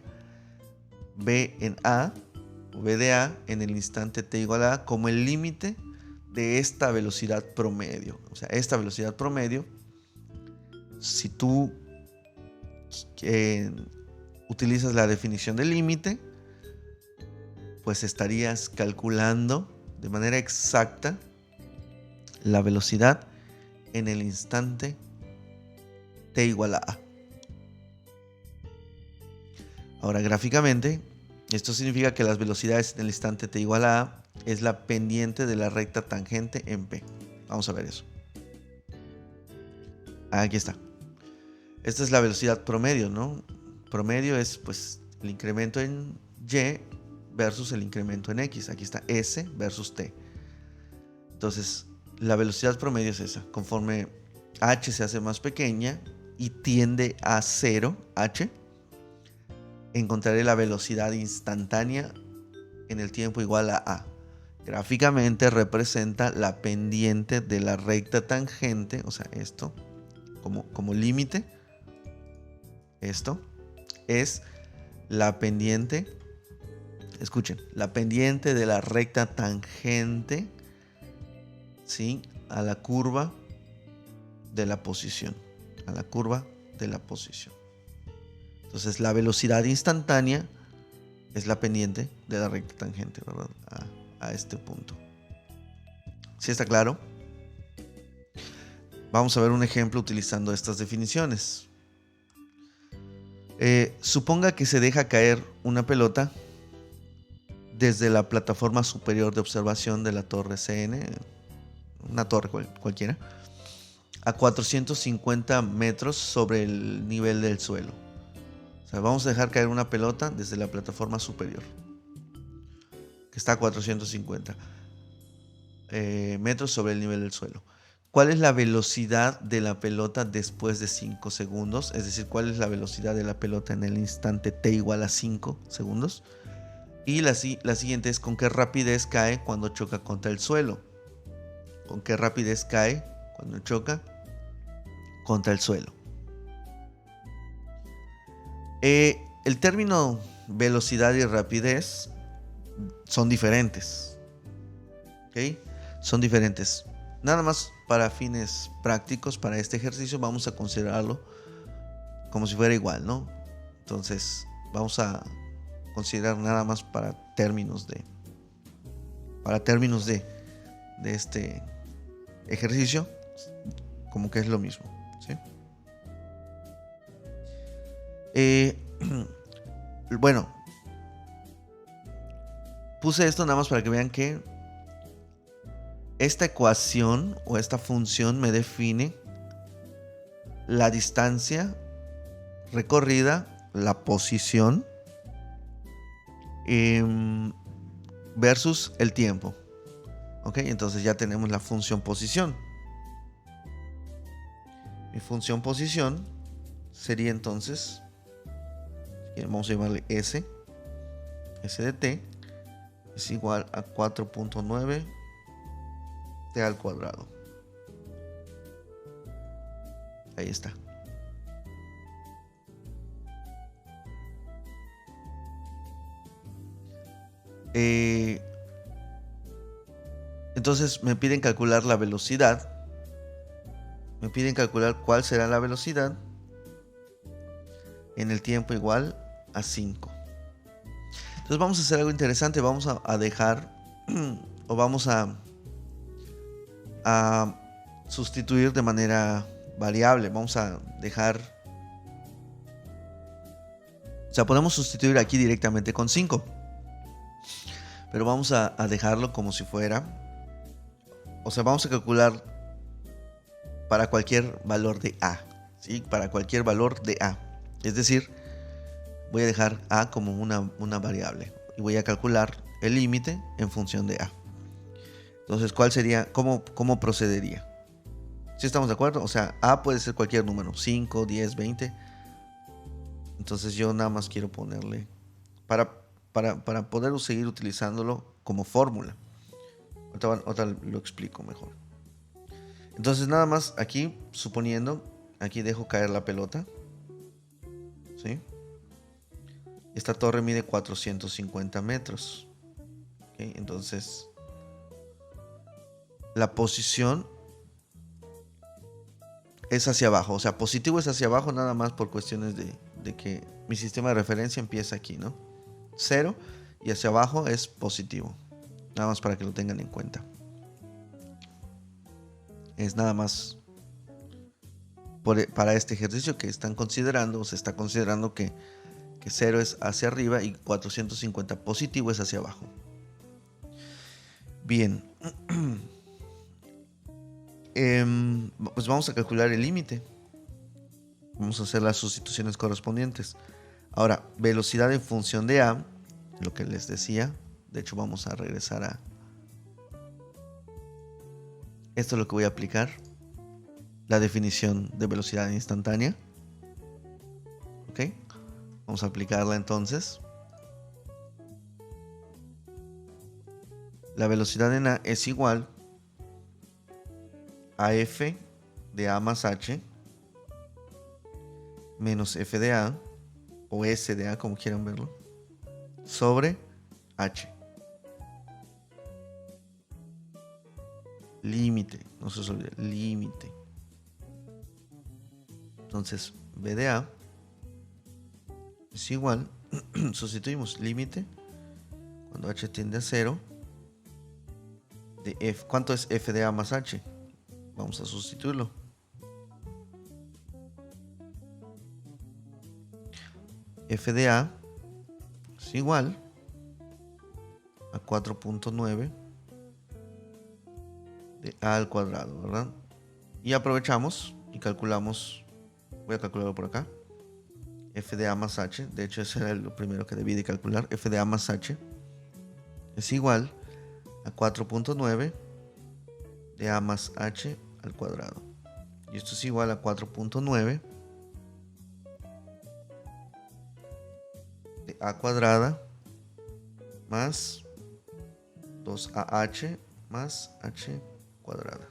B en A o B de A en el instante t igual a como el límite de esta velocidad promedio. O sea, esta velocidad promedio, si tú utilizas la definición del límite, pues estarías calculando de manera exacta la velocidad en el instante t igual a A. Ahora, gráficamente, esto significa que las velocidades en el instante t igual a A es la pendiente de la recta tangente en P. Vamos a ver eso. Aquí está. Esta es la velocidad promedio, ¿no? Promedio es pues el incremento en Y versus el incremento en X. Aquí está S versus T. Entonces, la velocidad promedio es esa. Conforme H se hace más pequeña y tiende a 0, H, encontraré la velocidad instantánea en el tiempo igual a A. Gráficamente representa la pendiente de la recta tangente, o sea, esto, como límite. Esto es la pendiente, escuchen, la pendiente de la recta tangente, ¿sí?, a la curva de la posición, a la curva de la posición. Entonces, la velocidad instantánea es la pendiente de la recta tangente, ¿verdad?, a este punto. ¿Sí está claro? Vamos a ver un ejemplo utilizando estas definiciones. Suponga que se deja caer una pelota desde la plataforma superior de observación de la torre CN, una torre cualquiera, a 450 metros sobre el nivel del suelo. O sea, vamos a dejar caer una pelota desde la plataforma superior, que está a 450. metros sobre el nivel del suelo. ¿Cuál es la velocidad de la pelota después de 5 segundos? Es decir, ¿cuál es la velocidad de la pelota en el instante t igual a 5 segundos? Y la siguiente es: ¿con qué rapidez cae cuando choca contra el suelo? ¿Con qué rapidez cae cuando choca contra el suelo? El término velocidad y rapidez son diferentes. ¿Ok? Son diferentes. Nada más para fines prácticos, para este ejercicio, vamos a considerarlo como si fuera igual, ¿no? Entonces, vamos a considerar nada más para términos de este ejercicio, como que es lo mismo, ¿sí? Bueno, puse esto nada más para que vean que esta ecuación o esta función me define la distancia recorrida, la posición versus el tiempo. Ok, entonces ya tenemos la función posición. Mi función posición sería entonces, vamos a llamarle S de t es igual a 4.9 t al cuadrado. Ahí está. Entonces me piden calcular la velocidad. Me piden calcular cuál será la velocidad en el tiempo igual a 5. Entonces vamos a hacer algo interesante. Vamos a dejar o vamos a sustituir de manera variable. Vamos a dejar, o sea, podemos sustituir aquí directamente con 5, pero vamos a dejarlo como si fuera, o sea, vamos a calcular para cualquier valor de a, ¿sí? Para cualquier valor de a. Es decir, voy a dejar a como una variable y voy a calcular el límite en función de a. Entonces, ¿cuál sería? ¿Cómo procedería? ¿Sí estamos de acuerdo? O sea, a puede ser cualquier número, 5, 10, 20. Entonces yo nada más quiero ponerle, para poder seguir utilizándolo como fórmula. Ahorita lo explico mejor. Entonces nada más aquí, suponiendo, aquí dejo caer la pelota, ¿sí? Esta torre mide 450 metros. ¿Okay? Entonces, la posición es hacia abajo. O sea, positivo es hacia abajo nada más por cuestiones de que mi sistema de referencia empieza aquí, ¿no? 0 y hacia abajo es positivo. Nada más para que lo tengan en cuenta. Es nada más para este ejercicio que están considerando, o se está considerando que 0 es hacia arriba y 450 positivo es hacia abajo. Bien. Pues vamos a calcular el límite. Vamos a hacer las sustituciones correspondientes. Ahora, velocidad en función de a, lo que les decía. De hecho, vamos a regresar a... Esto es lo que voy a aplicar. La definición de velocidad instantánea. ¿Ok? Vamos a aplicarla entonces. La velocidad en a es igual a f de a más h menos f de a, o s de a, como quieran verlo, sobre h. Límite, no se os olvide, límite. Entonces, b de a es igual, sustituimos límite, cuando h tiende a 0, de f. ¿Cuánto es f de a más h? Vamos a sustituirlo. F de a es igual a 4.9 de a al cuadrado, ¿verdad? Y aprovechamos y calculamos, voy a calcularlo por acá, f de a más h, de hecho ese era lo primero que debí de calcular, f de a más h es igual a 4.9 de a más h al cuadrado. Y esto es igual a 4.9 de a cuadrada más 2ah más h cuadrada.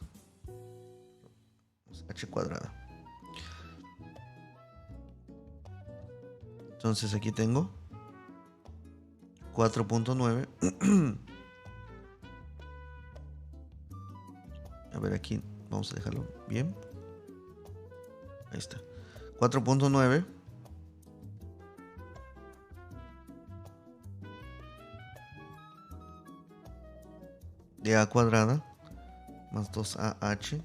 Más h cuadrada. Entonces aquí tengo 4.9. A ver, aquí vamos a dejarlo bien. Ahí está. 4.9 de a cuadrada más 2ah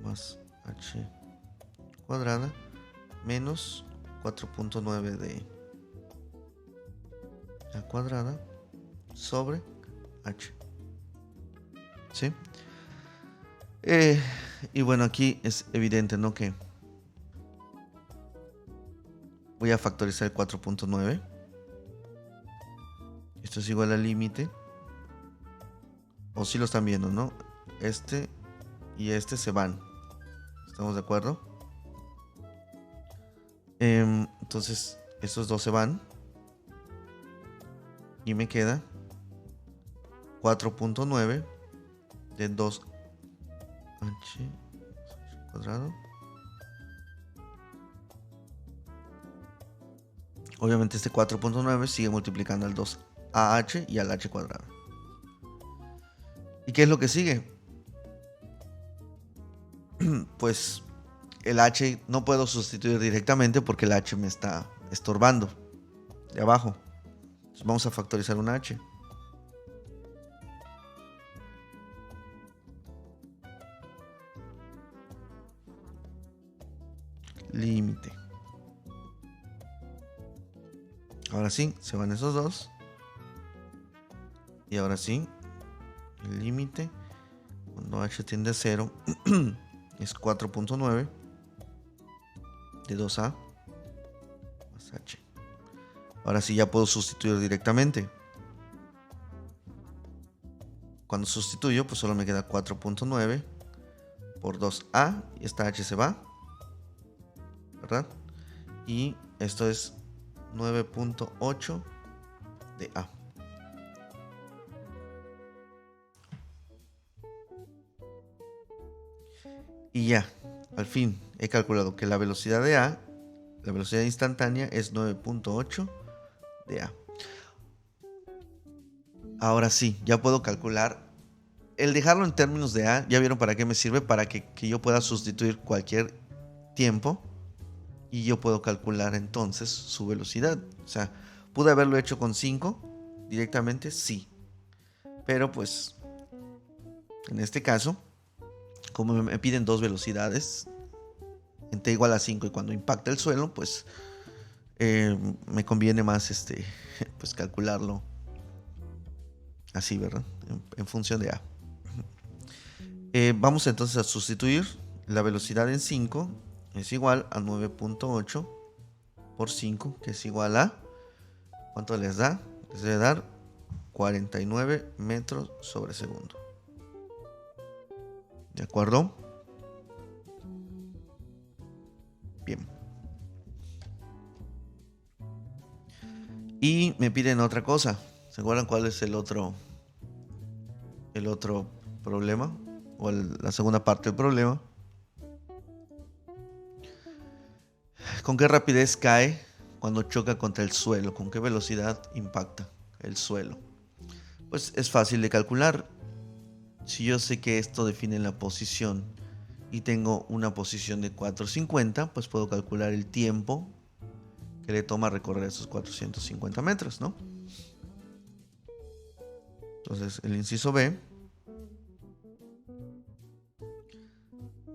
más h cuadrada menos 4.9 de a cuadrada sobre h. ¿Sí? Y bueno, aquí es evidente, ¿no? Que voy a factorizar el 4.9. Esto es igual al límite. O si lo están viendo, ¿no? Este y este se van. ¿Estamos de acuerdo? Entonces, estos dos se van. Y me queda 4.9 de 2h cuadrado. Obviamente este 4.9 sigue multiplicando al 2ah y al h cuadrado. ¿Y qué es lo que sigue? Pues el h no puedo sustituir directamente porque el h me está estorbando de abajo. Entonces vamos a factorizar un h. Límite. Ahora sí, se van esos dos. Y ahora sí, el límite cuando h tiende a 0 es 4.9 de 2a más h. Ahora sí ya puedo sustituir directamente. Cuando sustituyo, pues solo me queda 4.9 por 2a y esta h se va, ¿verdad? Y esto es 9.8 de a. Y ya, al fin he calculado que la velocidad de a, la velocidad instantánea es 9.8 de a. Ahora sí, ya puedo calcular. El dejarlo en términos de a, ya vieron para qué me sirve, para que yo pueda sustituir cualquier tiempo y yo puedo calcular entonces su velocidad. O sea, ¿pude haberlo hecho con 5 directamente? Sí. Pero pues, en este caso, como me piden dos velocidades, en t igual a 5 y cuando impacta el suelo, pues me conviene más pues calcularlo así, ¿verdad? En función de a. Vamos entonces a sustituir la velocidad en 5 es igual a 9.8 por 5, que es igual a, ¿cuánto les da? Les debe dar 49 metros sobre segundo. ¿De acuerdo? Bien. Y me piden otra cosa. ¿Se acuerdan cuál es el otro problema? O la segunda parte del problema. ¿Con qué rapidez cae cuando choca contra el suelo? ¿Con qué velocidad impacta el suelo? Pues es fácil de calcular. Si yo sé que esto define la posición y tengo una posición de 450, pues puedo calcular el tiempo que le toma recorrer esos 450 metros, ¿no? Entonces el inciso B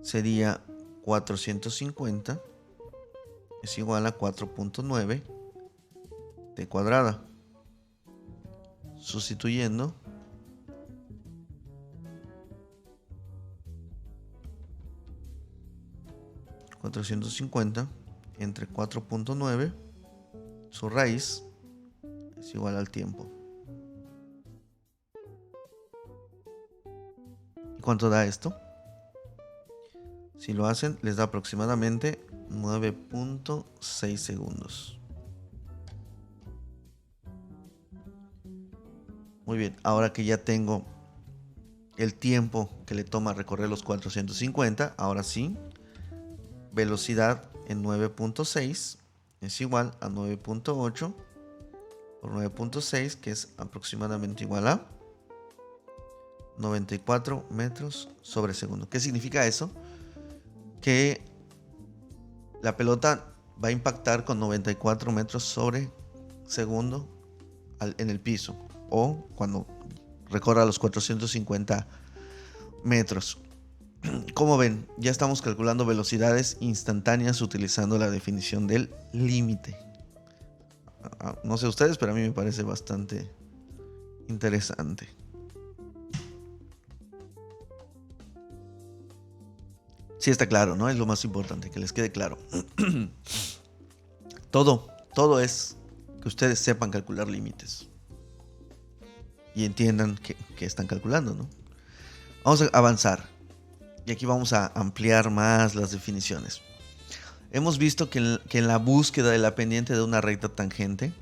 sería 450 es igual a 4.9 t cuadrada. Sustituyendo, $450 entre 4.9, su raíz es igual al tiempo. cuánto da esto? Si lo hacen, les da aproximadamente 9.6 segundos. Muy bien, ahora que ya tengo el tiempo que le toma recorrer los 450, ahora sí, velocidad en 9.6 es igual a 9.8 por 9.6, que es aproximadamente igual a 94 metros sobre segundo. ¿Qué significa eso? Que la pelota va a impactar con 94 metros sobre segundo en el piso, o cuando recorra los 450 metros. Como ven, ya estamos calculando velocidades instantáneas utilizando la definición del límite. No sé ustedes, pero a mí me parece bastante interesante. Sí está claro, ¿no? Es lo más importante, que les quede claro. Todo es que ustedes sepan calcular límites y entiendan que están calculando, ¿no? Vamos a avanzar y aquí vamos a ampliar más las definiciones. Hemos visto que en la búsqueda de la pendiente de una recta tangente,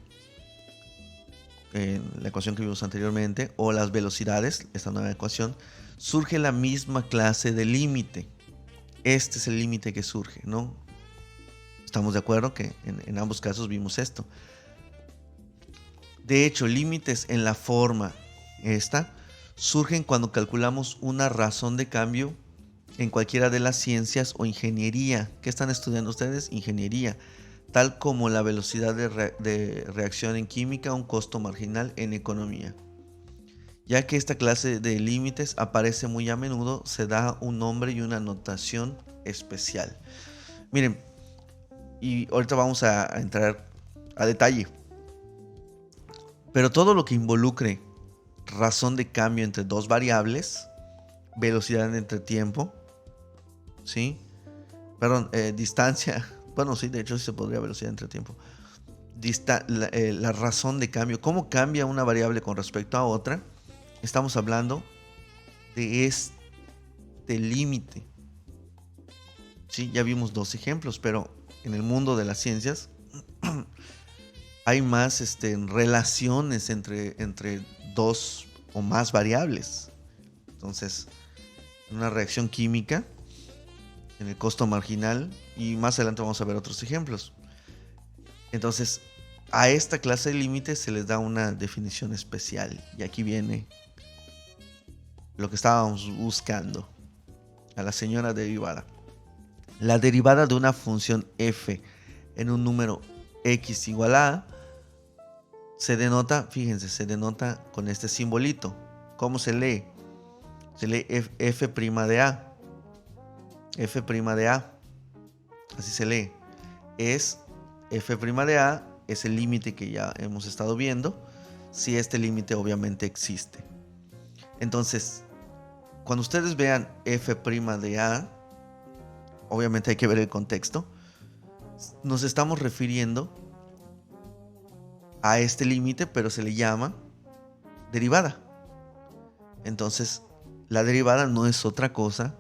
en la ecuación que vimos anteriormente, o las velocidades, esta nueva ecuación, surge la misma clase de límite. Este es el límite que surge, ¿no? Estamos de acuerdo que en ambos casos vimos esto. De hecho, límites en la forma esta surgen cuando calculamos una razón de cambio en cualquiera de las ciencias o ingeniería. ¿Qué están estudiando ustedes? Ingeniería. Tal como la velocidad de reacción en química, un costo marginal en economía. Ya que esta clase de límites aparece muy a menudo, se da un nombre y una notación especial. Miren, y ahorita vamos a entrar a detalle. Pero todo lo que involucre razón de cambio entre dos variables, velocidad entre tiempo, ¿sí? Perdón, distancia. Bueno, sí, de hecho sí se podría velocidad entre tiempo. La razón de cambio, cómo cambia una variable con respecto a otra. Estamos hablando de este límite. Sí, ya vimos dos ejemplos, pero en el mundo de las ciencias hay más relaciones entre dos o más variables. Entonces, en una reacción química, en el costo marginal, y más adelante vamos a ver otros ejemplos. Entonces, a esta clase de límites se les da una definición especial. Y aquí viene lo que estábamos buscando, a la señora derivada. La derivada de una función f en un número x igual a se denota, fíjense, se denota con este simbolito. ¿Cómo se lee? Se lee f' de a. F' de a. Así se lee. Es f' de a, es el límite que ya hemos estado viendo, si este límite obviamente existe. Entonces, cuando ustedes vean f' de a, obviamente hay que ver el contexto. Nos estamos refiriendo a este límite, pero se le llama derivada. Entonces, la derivada no es otra cosa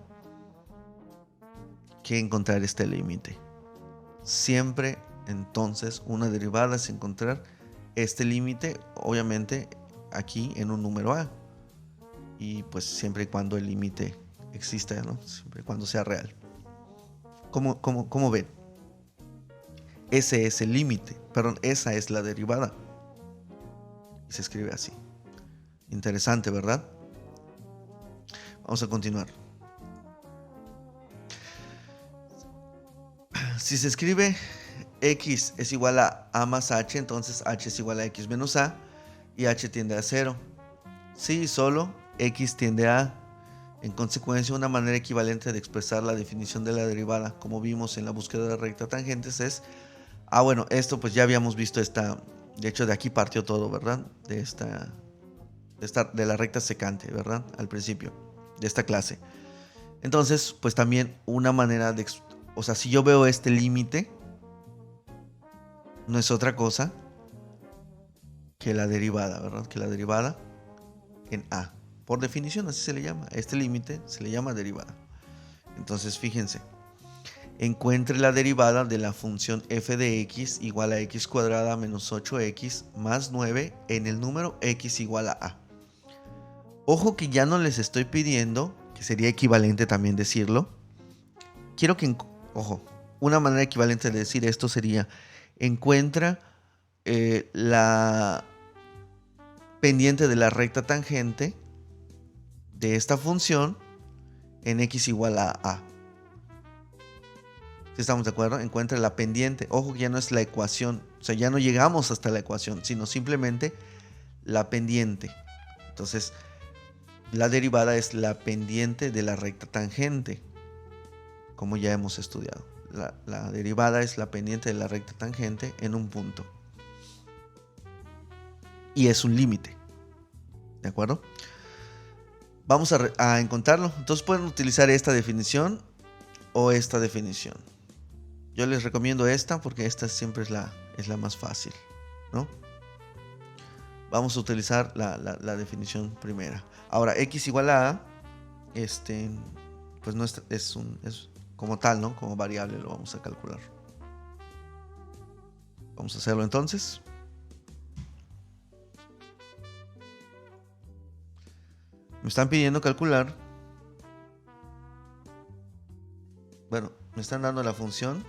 que encontrar este límite. Siempre, entonces, una derivada es encontrar este límite, obviamente, aquí en un número a. Y pues siempre y cuando el límite exista, ¿no? Siempre y cuando sea real. ¿Cómo ven? Ese es el límite, perdón, esa es la derivada. Y se escribe así. Interesante, ¿verdad? Vamos a continuar. Si se escribe x es igual a más h, entonces h es igual a x menos a y h tiende a 0. Si solo x tiende a. En consecuencia, una manera equivalente de expresar la definición de la derivada, como vimos en la búsqueda de recta tangentes, es... bueno, esto pues ya habíamos visto esta... De hecho, de aquí partió todo, ¿verdad? De la recta secante, ¿verdad? Al principio de esta clase. Entonces, pues también una manera de... O sea, si yo veo este límite, no es otra cosa que la derivada, ¿verdad? Que la derivada en a. Por definición, así se le llama. Este límite se le llama derivada. Entonces, fíjense. Encuentre la derivada de la función f de x igual a x cuadrada menos 8x más 9 en el número x igual a. Ojo que ya no les estoy pidiendo, que sería equivalente también decirlo. Quiero que, ojo, una manera equivalente de decir esto sería, encuentra la pendiente de la recta tangente de esta función en x igual a. ¿Sí estamos de acuerdo? Encuentra la pendiente. Ojo que ya no es la ecuación, o sea, ya no llegamos hasta la ecuación, sino simplemente la pendiente. Entonces, la derivada es la pendiente de la recta tangente, como ya hemos estudiado. La derivada es la pendiente de la recta tangente en un punto. Y es un límite. ¿De acuerdo? Vamos a encontrarlo. Entonces pueden utilizar esta definición o esta definición. Yo les recomiendo esta porque esta siempre es la más fácil, ¿no? Vamos a utilizar la definición primera. Ahora, x igual a pues no es como tal, ¿no? Como variable lo vamos a calcular. Vamos a hacerlo entonces. Me están pidiendo calcular. Bueno, me están dando la función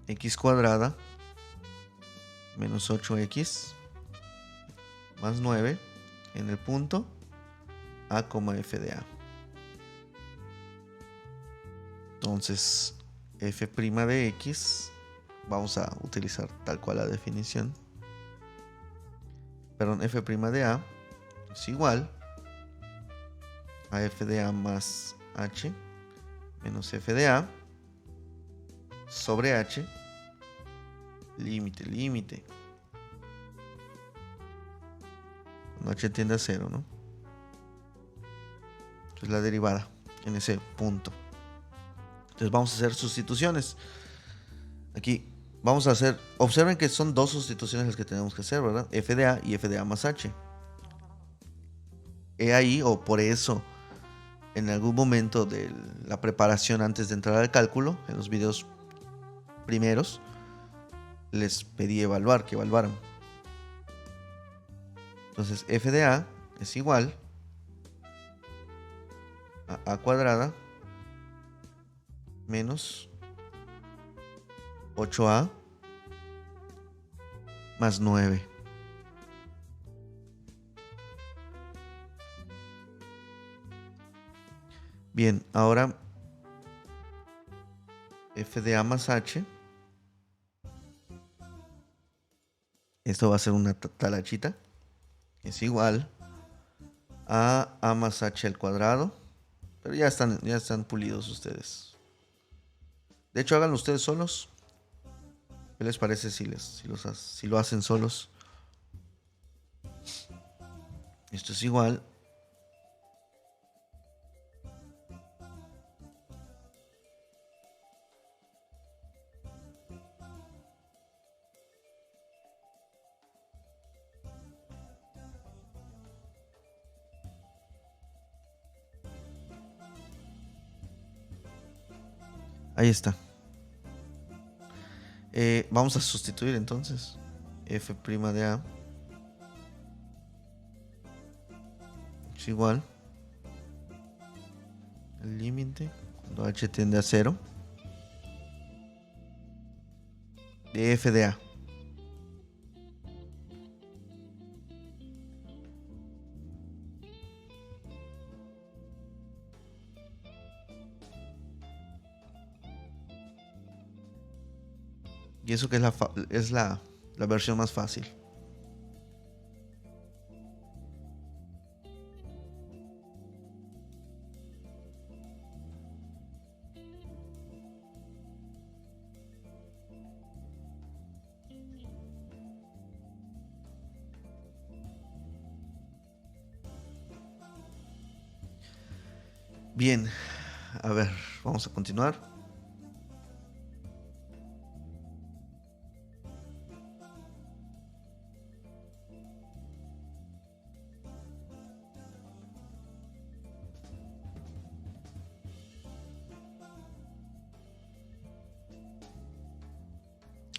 x cuadrada menos 8x más 9 en el punto a, f de a. Entonces, f' de x, vamos a utilizar tal cual la definición. Perdón, f' de a es igual a f de a más h menos f de a sobre h, límite. Cuando h tiende a 0, ¿no? Es la derivada en ese punto. Entonces vamos a hacer sustituciones. Aquí vamos a hacer, observen que son dos sustituciones las que tenemos que hacer, ¿verdad? F de a y f de a más h. He ahí, o por eso, en algún momento de la preparación antes de entrar al cálculo, en los videos primeros, les pedí que evaluaran. Entonces f de a es igual a cuadrada menos 8a más 9. Bien, ahora f de a más h. Esto va a ser una talachita. Es igual a más h al cuadrado. Pero ya están pulidos ustedes. De hecho, háganlo ustedes solos. ¿Qué les parece si lo hacen solos? Esto es igual ahí está. Vamos a sustituir entonces f' de a es igual el límite cuando h tiende a 0 de f de a. Y eso que es la versión más fácil. Bien, a ver, vamos a continuar.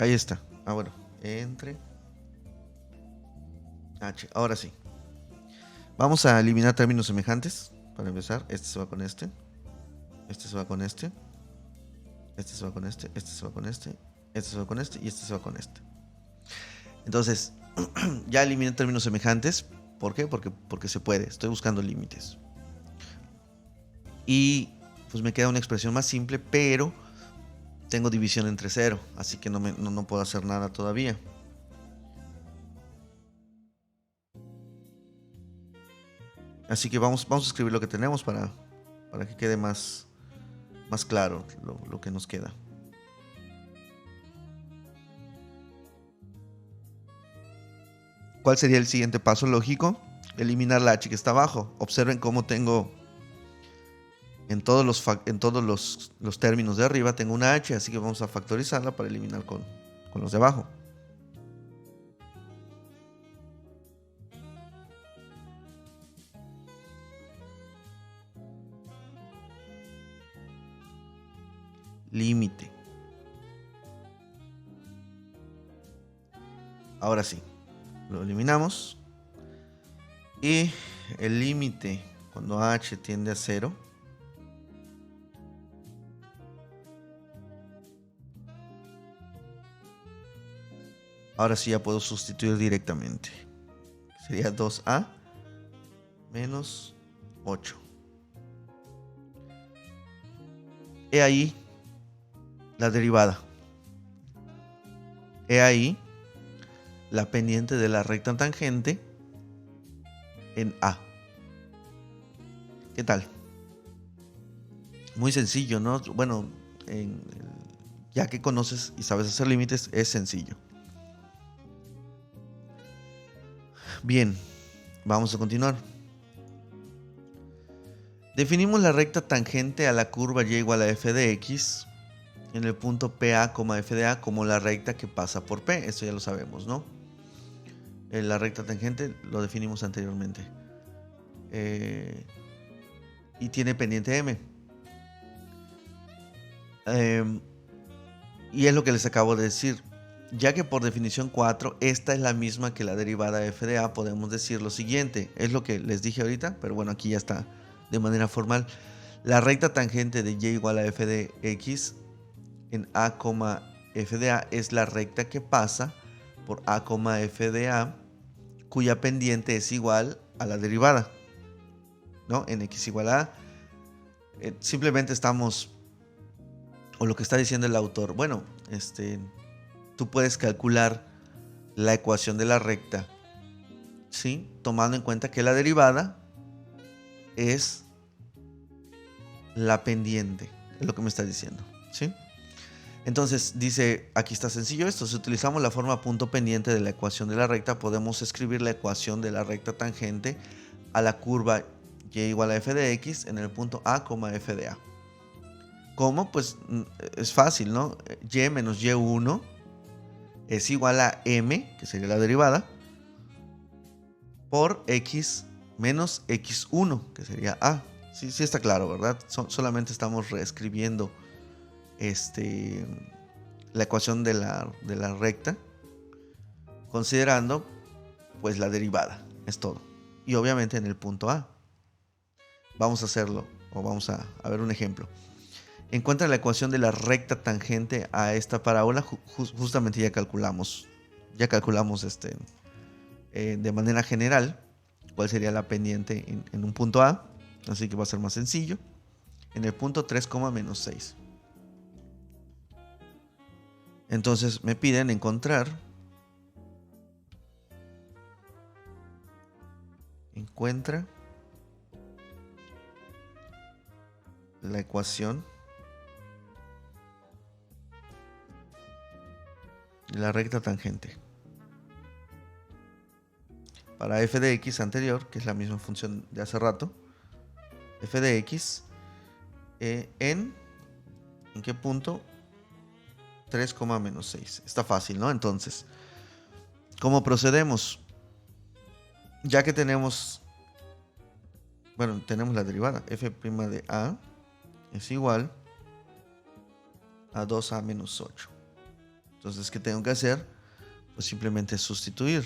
Ahí está. Ah, bueno. Entre H. Ahora sí. Vamos a eliminar términos semejantes. Para empezar, este se va con este. Este se va con este. Este se va con este. Este se va con este. Este se va con este. Y este se va con este. Entonces, ya eliminé términos semejantes. ¿Por qué? Porque se puede. Estoy buscando límites. Y pues me queda una expresión más simple, pero tengo división entre cero. Así que no puedo hacer nada todavía. Así que vamos a escribir lo que tenemos para que quede más claro lo que nos queda. ¿Cuál sería el siguiente paso lógico? Eliminar la h que está abajo. Observen cómo tengo en todos los términos de arriba tengo una h, así que vamos a factorizarla para eliminar con los de abajo. Límite. Ahora sí, lo eliminamos. Y el límite cuando h tiende a 0. Ahora sí ya puedo sustituir directamente. Sería 2a menos 8. He ahí la derivada. He ahí la pendiente de la recta tangente en A. ¿Qué tal? Muy sencillo, ¿no? Bueno, ya que conoces y sabes hacer límites, es sencillo. Bien, vamos a continuar. Definimos la recta tangente a la curva y igual a f de x en el punto PA, f de A como la recta que pasa por P. Esto ya lo sabemos, ¿no? La recta tangente lo definimos anteriormente. Y tiene pendiente M. Y es lo que les acabo de decir. Ya que por definición 4, esta es la misma que la derivada f de A, podemos decir lo siguiente. Es lo que les dije ahorita, pero bueno, aquí ya está de manera formal. La recta tangente de y igual a f de x en A, f de A es la recta que pasa por A, f de A, cuya pendiente es igual a la derivada, ¿no? En x igual a A. Simplemente estamos, o lo que está diciendo el autor, bueno, tú puedes calcular la ecuación de la recta, ¿sí? Tomando en cuenta que la derivada es la pendiente, es lo que me está diciendo, ¿sí? Entonces dice, aquí está sencillo esto, si utilizamos la forma punto pendiente de la ecuación de la recta, podemos escribir la ecuación de la recta tangente a la curva y igual a f de x en el punto A, f de A. ¿Cómo? Pues es fácil, ¿no? Y menos y1 es igual a m, que sería la derivada, por x menos x1, que sería a. Sí está claro, ¿verdad? Solamente estamos reescribiendo la ecuación de la recta, considerando pues la derivada, es todo. Y obviamente en el punto A. Vamos a hacerlo, o vamos a ver un ejemplo. Encuentra la ecuación de la recta tangente a esta parábola. Justamente ya calculamos de manera general cuál sería la pendiente en un punto A. Así que va a ser más sencillo. En el punto 3, menos 6. Entonces me piden encuentra la ecuación de la recta tangente para f de x anterior, que es la misma función de hace rato. F de x ¿en qué punto? 3, menos 6. Está fácil, ¿no? Entonces, ¿cómo procedemos? Ya que tenemos la derivada. F' de A es igual a 2a menos 8. Entonces, ¿qué tengo que hacer? Pues simplemente sustituir.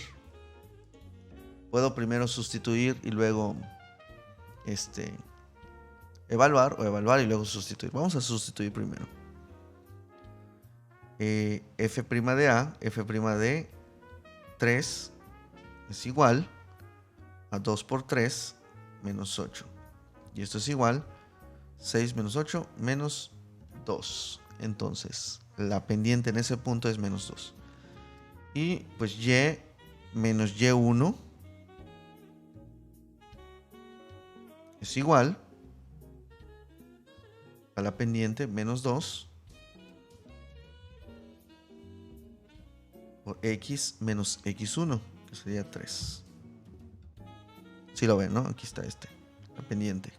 Puedo primero sustituir y luego evaluar, o evaluar y luego sustituir. Vamos a sustituir primero. F' de A, F' de 3 es igual a 2 por 3 menos 8. Y esto es igual 6 menos 8 menos 2. Entonces, la pendiente en ese punto es menos 2. Y pues Y menos Y1 es igual a la pendiente menos 2 por X menos X1, que sería 3. Si lo ven, ¿no? Aquí está la pendiente.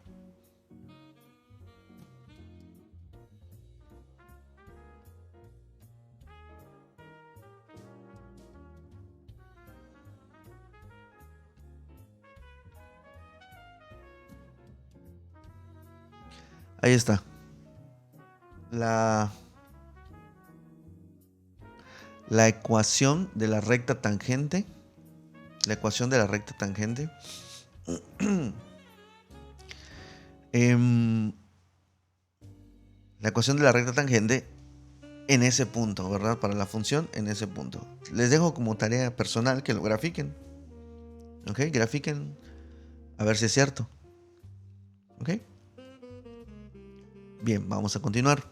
Ahí está. La ecuación de la recta tangente. La ecuación de la recta tangente. La ecuación de la recta tangente en ese punto, ¿verdad? Para la función en ese punto. Les dejo como tarea personal que lo grafiquen. ¿Ok? Grafiquen a ver si es cierto. ¿Ok? Bien, vamos a continuar.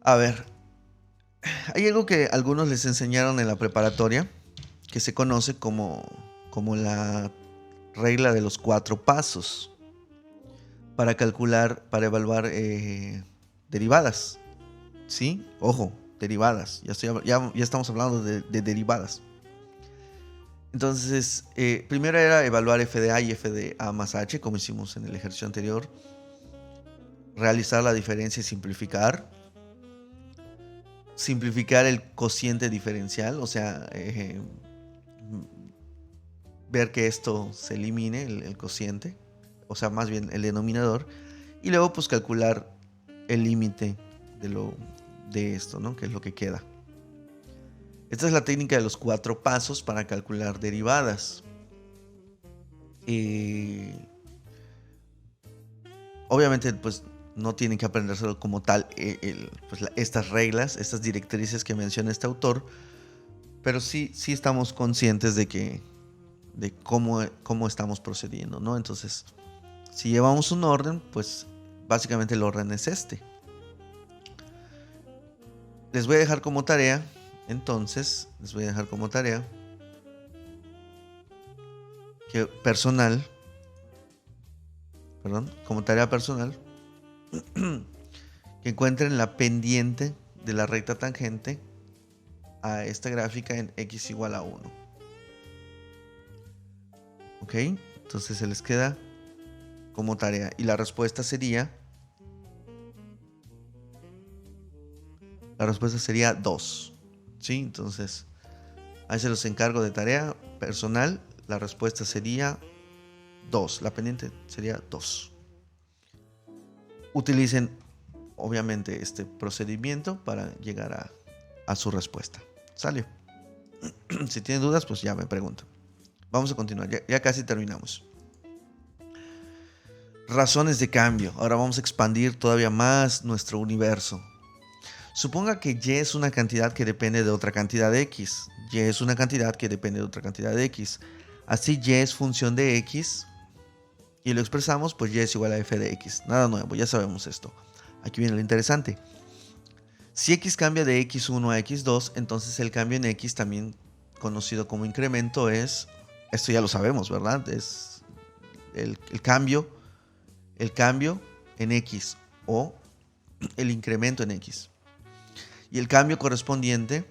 A ver, hay algo que algunos les enseñaron en la preparatoria que se conoce como la regla de los 4 pasos para calcular, para evaluar derivadas. ¿Sí? Ojo, derivadas. Ya estamos hablando de derivadas. Entonces, primero era evaluar f de a y f de a más h, como hicimos en el ejercicio anterior. Realizar la diferencia y simplificar. Simplificar el cociente diferencial, o sea, ver que esto se elimine, el cociente, o sea, más bien el denominador. Y luego, pues, calcular el límite de esto, ¿no? Que es lo que queda. Esta es la técnica de los 4 pasos para calcular derivadas. Obviamente, pues no tienen que aprendérselo como tal estas reglas, estas directrices que menciona este autor, pero sí estamos conscientes de cómo estamos procediendo, ¿no? Entonces, si llevamos un orden, pues básicamente el orden es este. Les voy a dejar como tarea, entonces, que como tarea personal, que encuentren la pendiente de la recta tangente a esta gráfica en x igual a 1. ¿Ok? Entonces se les queda como tarea. Y la respuesta sería 2. ¿Sí? Entonces, ahí se los encargo de tarea personal. La respuesta sería 2. La pendiente sería 2. Utilicen, obviamente, este procedimiento para llegar a su respuesta. ¿Sale? Si tienen dudas, pues ya me preguntan. Vamos a continuar. Ya casi terminamos. Razones de cambio. Ahora vamos a expandir todavía más nuestro universo. Suponga que y es una cantidad que depende de otra cantidad de x. Y es una cantidad que depende de otra cantidad de x. Así y es función de x. Y lo expresamos, pues y es igual a f de x. Nada nuevo, ya sabemos esto. Aquí viene lo interesante. Si x cambia de x1 a x2, entonces el cambio en x, también conocido como incremento, es... Esto ya lo sabemos, ¿verdad? Es el cambio en x o el incremento en x. Y el cambio correspondiente,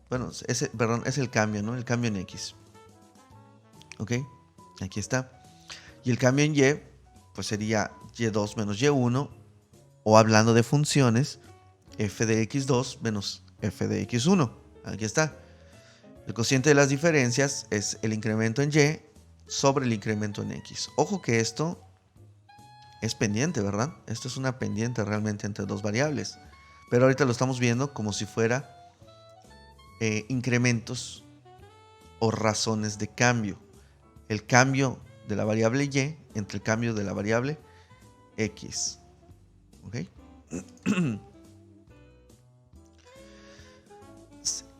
bueno, es el cambio, ¿no? El cambio en x. ¿Ok? Aquí está. Y el cambio en y, pues sería y2 menos y1, o hablando de funciones, f de x2 menos f de x1. Aquí está. El cociente de las diferencias es el incremento en y sobre el incremento en x. Ojo que esto es pendiente, ¿verdad? Esto es una pendiente realmente entre dos variables. Pero ahorita lo estamos viendo como si fuera incrementos o razones de cambio. El cambio de la variable y entre el cambio de la variable x. ¿Ok?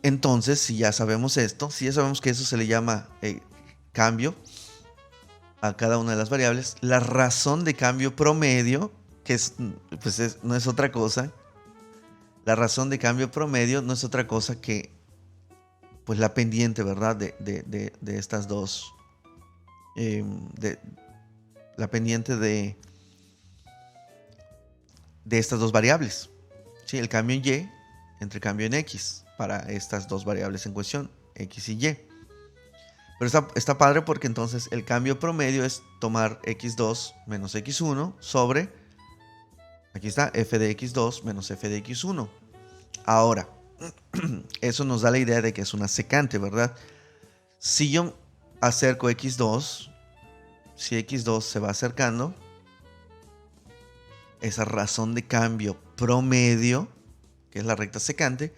Entonces, si ya sabemos esto, si ya sabemos que eso se le llama cambio a cada una de las variables, la razón de cambio promedio, que no es otra cosa, la razón de cambio promedio no es otra cosa que pues la pendiente, ¿verdad? De estas dos, la pendiente de estas dos variables. ¿Sí? El cambio en y entre el cambio en x para estas dos variables en cuestión, x y y. Pero está padre porque entonces el cambio promedio es tomar x2 menos x1 sobre, aquí está, f de x2 menos f de x1. Ahora, eso nos da la idea de que es una secante, ¿verdad? Si yo acerco x2, si x2 se va acercando, esa razón de cambio promedio, que es la recta secante,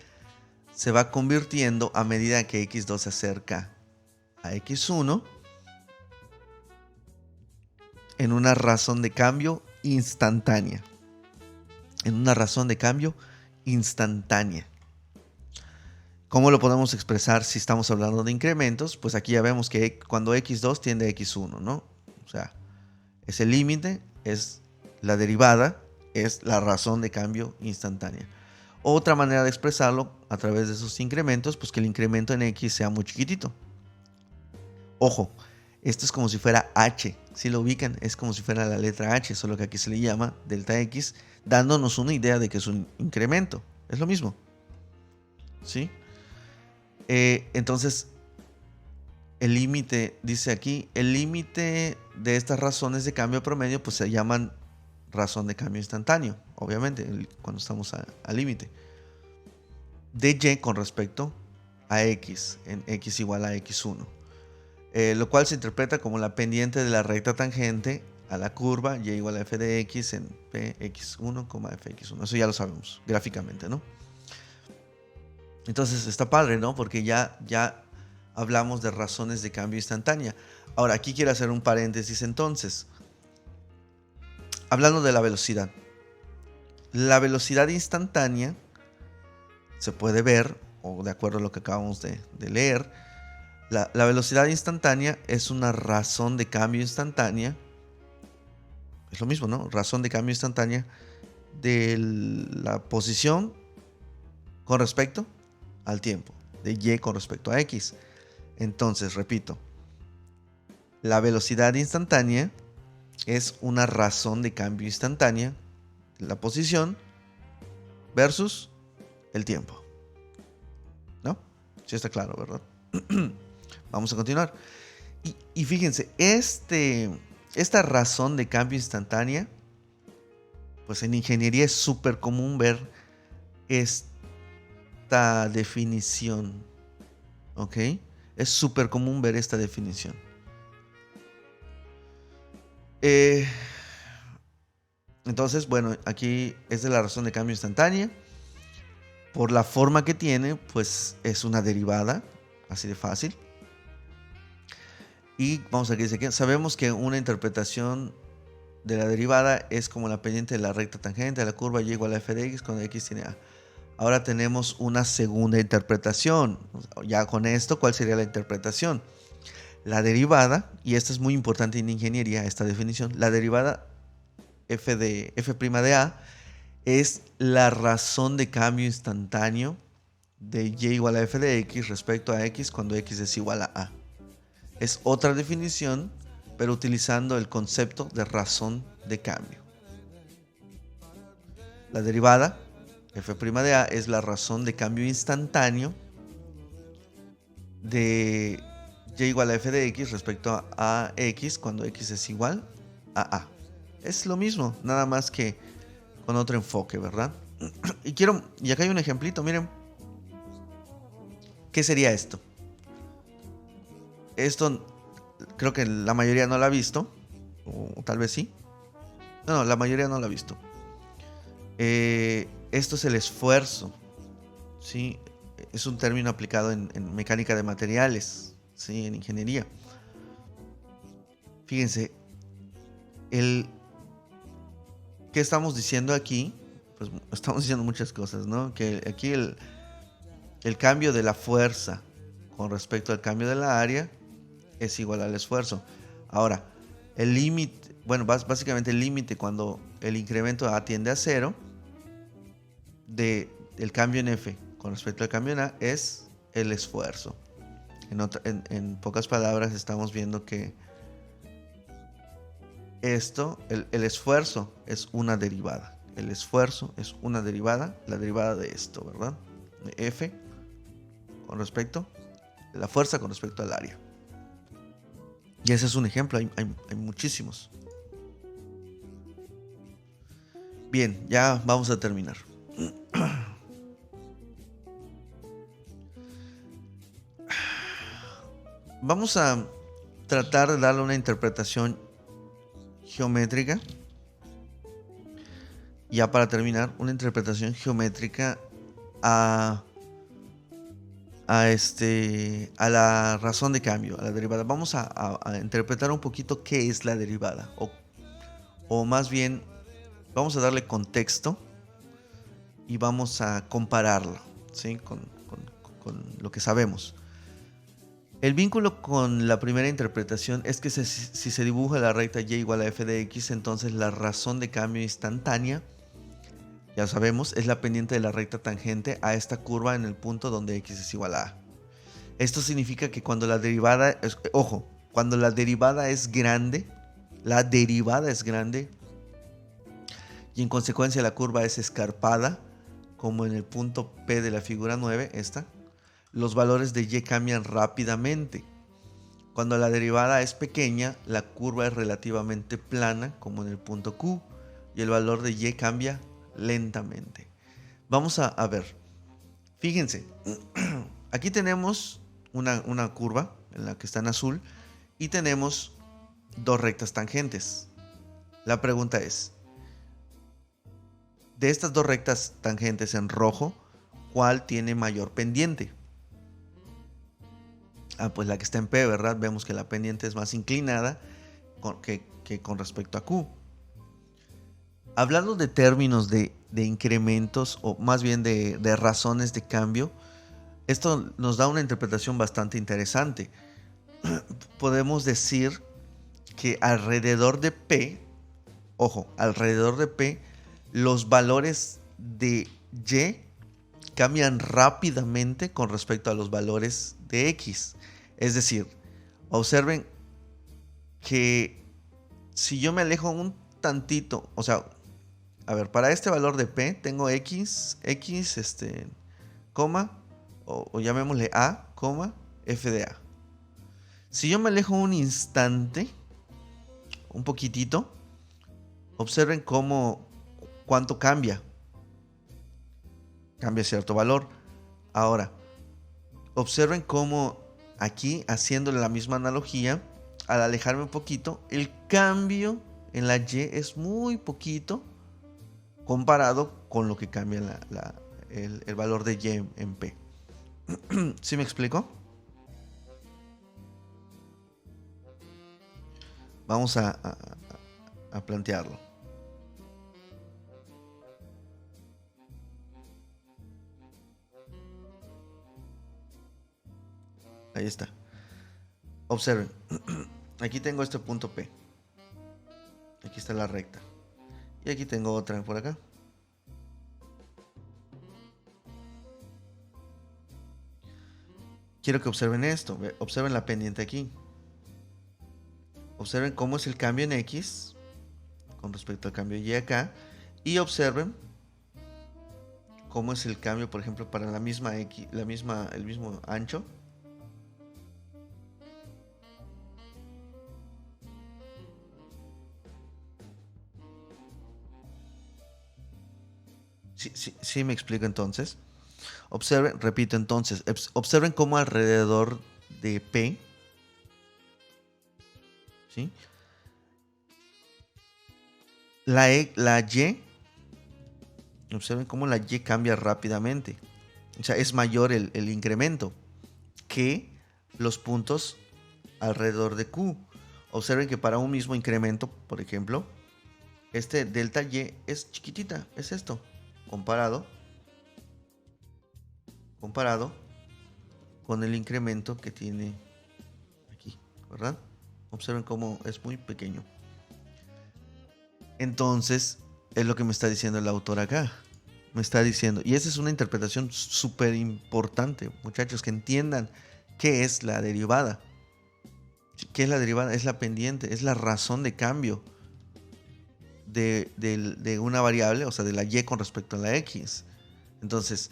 se va convirtiendo a medida que x2 se acerca a x1 en una razón de cambio instantánea. En una razón de cambio instantánea. ¿Cómo lo podemos expresar si estamos hablando de incrementos? Pues aquí ya vemos que cuando x2 tiende a x1, ¿no? O sea, es el límite, es la derivada, es la razón de cambio instantánea. Otra manera de expresarlo a través de esos incrementos, pues que el incremento en x sea muy chiquitito. Ojo, esto es como si fuera h. Si lo ubican, es como si fuera la letra h, solo que aquí se le llama delta x, dándonos una idea de que es un incremento. Es lo mismo. ¿Sí? Entonces, el límite, dice aquí, el límite de estas razones de cambio promedio, pues se llaman razón de cambio instantáneo, obviamente, cuando estamos al límite. De y con respecto a x, en x igual a x1. Lo cual se interpreta como la pendiente de la recta tangente a la curva y igual a f de x en px1, fx1. Eso ya lo sabemos gráficamente, ¿no? Entonces está padre, ¿no? Porque ya hablamos de razones de cambio instantánea. Ahora, aquí quiero hacer un paréntesis entonces. Hablando de la velocidad. La velocidad instantánea se puede ver, o de acuerdo a lo que acabamos de leer, la velocidad instantánea es una razón de cambio instantánea. Es lo mismo, ¿no? Razón de cambio instantánea de la posición con respecto al tiempo, de y con respecto a x. Entonces, repito, la velocidad instantánea es una razón de cambio instantánea de la posición versus el tiempo. ¿No? Sí está claro, ¿verdad? Vamos a continuar. Y fíjense, esta razón de cambio instantánea, pues en ingeniería es súper común ver esta definición. ¿Ok? Es súper común ver esta definición. Entonces, bueno, aquí es de la razón de cambio instantánea. Por la forma que tiene, pues es una derivada, así de fácil. Y vamos a decir que sabemos que una interpretación de la derivada es como la pendiente de la recta tangente de la curva y igual a f de x cuando x tiene a. Ahora tenemos una segunda interpretación. Ya con esto, ¿cuál sería la interpretación? La derivada, y esta es muy importante en ingeniería, esta definición, la derivada f' de a es la razón de cambio instantáneo de y igual a f de x respecto a x cuando x es igual a. Es otra definición, pero utilizando el concepto de razón de cambio. La derivada f' de a es la razón de cambio instantáneo de y igual a f de x respecto a x cuando x es igual a. Es lo mismo, nada más que con otro enfoque, ¿verdad? Y acá hay un ejemplito, miren. ¿Qué sería esto? Esto creo que la mayoría no lo ha visto, o tal vez sí. No, la mayoría no lo ha visto. Esto es el esfuerzo, ¿sí? Es un término aplicado en mecánica de materiales, ¿sí? En ingeniería. Fíjense, ¿qué estamos diciendo aquí? Pues estamos diciendo muchas cosas, ¿no? Que aquí el cambio de la fuerza con respecto al cambio de la área es igual al esfuerzo. Ahora, el límite, bueno, básicamente el límite cuando el incremento A tiende a cero del cambio en F con respecto al cambio en A es el esfuerzo. En pocas palabras, estamos viendo que el esfuerzo es una derivada. El esfuerzo es una derivada, la derivada de esto, ¿verdad? De F con respecto, de la fuerza con respecto al área. Y ese es un ejemplo, hay muchísimos. Bien, ya vamos a terminar. Vamos a tratar de darle una interpretación geométrica. Ya para terminar, una interpretación geométrica a la razón de cambio, a la derivada. Vamos a interpretar un poquito qué es la derivada. O más bien, vamos a darle contexto y vamos a compararlo, ¿sí? Con lo que sabemos. El vínculo con la primera interpretación es que si se dibuja la recta y igual a f de x, entonces la razón de cambio instantánea, ya sabemos, es la pendiente de la recta tangente a esta curva en el punto donde x es igual a. Esto significa que cuando la derivada cuando la derivada es grande, y en consecuencia la curva es escarpada, como en el punto P de la figura 9, los valores de y cambian rápidamente. Cuando la derivada es pequeña, la curva es relativamente plana, como en el punto Q, y el valor de y cambia lentamente. Vamos a ver. Fíjense, aquí tenemos una curva en la que está en azul y tenemos dos rectas tangentes. La pregunta es, de estas dos rectas tangentes en rojo, ¿cuál tiene mayor pendiente? Pues la que está en P, ¿verdad? Vemos que la pendiente es más inclinada que con respecto a Q. Hablando de términos de incrementos, o más bien de razones de cambio, esto nos da una interpretación bastante interesante. Podemos decir que alrededor de P, los valores de Y cambian rápidamente con respecto a los valores de X. Es decir, observen que si yo me alejo un tantito, o sea, a ver, para este valor de P tengo X, coma, o llamémosle A, coma, F de A. Si yo me alejo un instante, un poquitito, observen cuánto cambia. Cambia cierto valor. Ahora, observen cómo aquí, haciéndole la misma analogía, al alejarme un poquito, el cambio en la Y es muy poquito comparado con lo que cambia el valor de Y en P. ¿Sí me explico? Vamos a plantearlo. Ahí está. Observen. Aquí tengo este punto P. Aquí está la recta. Y aquí tengo otra por acá. Quiero que observen esto. Observen la pendiente aquí. Observen cómo es el cambio en X con respecto al cambio Y acá. Y observen cómo es el cambio, por ejemplo, para la misma X, el mismo ancho. Sí me explico entonces. Observen, repito entonces, observen cómo alrededor de P, ¿sí? La Y Observen cómo la Y cambia rápidamente. O sea, es mayor el incremento que los puntos alrededor de Q. Observen que para un mismo incremento, por ejemplo, este delta Y es chiquitita, es esto, comparado con el incremento que tiene aquí, ¿verdad? Observen cómo es muy pequeño. Entonces, es lo que me está diciendo el autor acá. Me está diciendo, y esa es una interpretación súper importante, muchachos, que entiendan qué es la derivada. ¿Qué es la derivada? Es la pendiente, es la razón de cambio de una variable, o sea, de la y con respecto a la x. Entonces,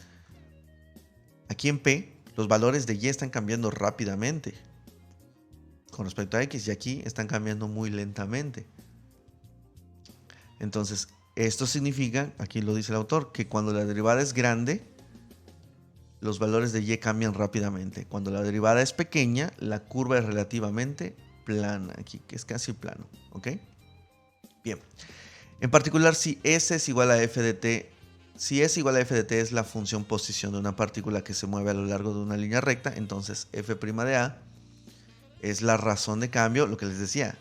aquí en P, los valores de y están cambiando rápidamente con respecto a x, y aquí están cambiando muy lentamente. Entonces, esto significa, aquí lo dice el autor, que cuando la derivada es grande, los valores de y cambian rápidamente. Cuando la derivada es pequeña, la curva es relativamente plana, aquí, que es casi plano, ¿ok? Bien. En particular, si S es igual a f de t, si S igual a f de t es la función posición de una partícula que se mueve a lo largo de una línea recta, entonces f' de a es la razón de cambio, lo que les decía,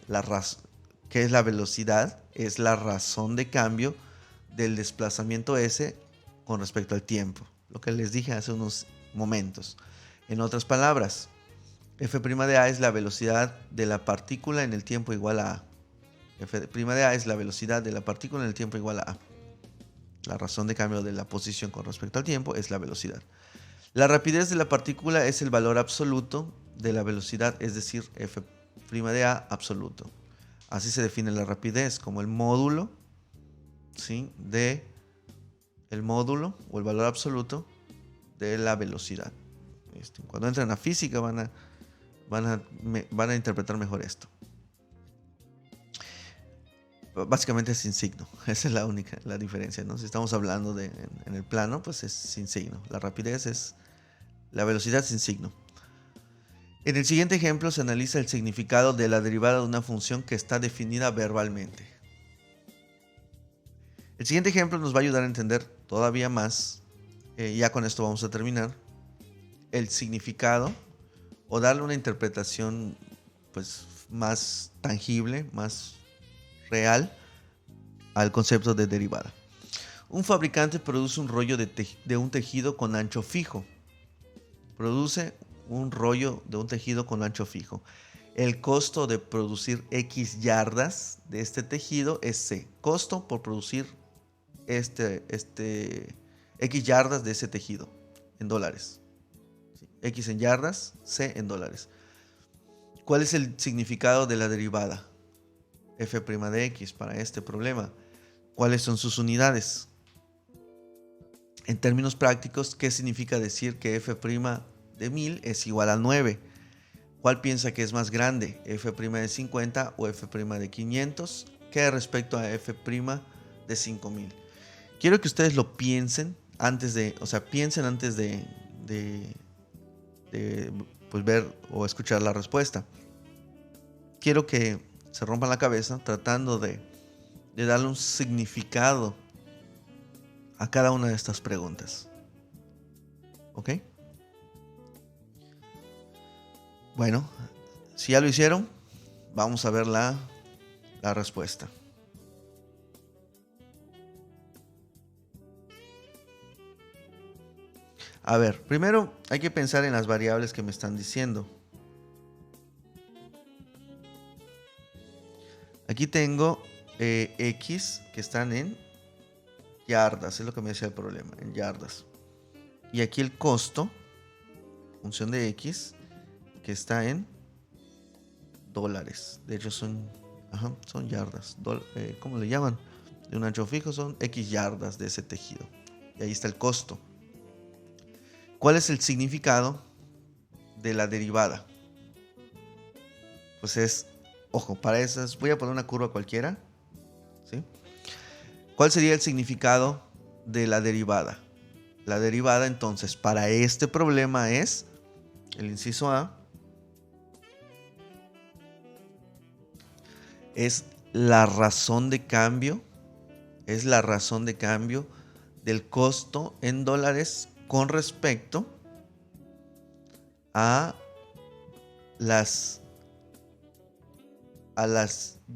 ¿qué es la velocidad? Es la razón de cambio del desplazamiento S con respecto al tiempo, lo que les dije hace unos momentos. En otras palabras, f' de a es la velocidad de la partícula en el tiempo igual a a. F' de a es la velocidad de la partícula en el tiempo igual a a. La razón de cambio de la posición con respecto al tiempo es la velocidad. La rapidez de la partícula es el valor absoluto de la velocidad, es decir, f' de a absoluto. Así se define la rapidez, como el módulo, ¿sí?, de el módulo o el valor absoluto de la velocidad. Cuando entran a física van a interpretar mejor esto. Básicamente es sin signo. Esa es la diferencia, ¿no? Si estamos hablando en el plano, pues es sin signo. La rapidez es la velocidad sin signo. En el siguiente ejemplo se analiza el significado de la derivada de una función que está definida verbalmente. El siguiente ejemplo nos va a ayudar a entender todavía más, ya con esto vamos a terminar, el significado o darle una interpretación pues más tangible, más real al concepto de derivada. Un fabricante produce un rollo de un tejido con ancho fijo. Produce un rollo de un tejido con ancho fijo. El costo de producir X yardas de este tejido es C. Costo por producir X yardas de ese tejido en dólares. X en yardas, C en dólares. ¿Cuál es el significado de la derivada? F' de X para este problema. ¿Cuáles son sus unidades? En términos prácticos, ¿qué significa decir que f' de 1000 es igual a 9? ¿Cuál piensa que es más grande, f' de 50 o f' de 500? ¿Qué respecto a f' de 5000? Quiero que ustedes lo piensen antes de, pues ver o escuchar la respuesta. Quiero que se rompan la cabeza tratando de darle un significado a cada una de estas preguntas. ¿Ok? Bueno, si ya lo hicieron, vamos a ver la respuesta. A ver, primero hay que pensar en las variables que me están diciendo. Aquí tengo X que están en yardas, es lo que me decía el problema, en yardas. Y aquí el costo, función de X, que está en dólares. De hecho son yardas. ¿Cómo le llaman? De un ancho fijo son X yardas de ese tejido. Y ahí está el costo. ¿Cuál es el significado de la derivada? Pues es, ojo, para esas voy a poner una curva cualquiera, ¿sí? ¿Cuál sería el significado de la derivada? La derivada entonces para este problema es el inciso A, es la razón de cambio del costo en dólares con respecto a las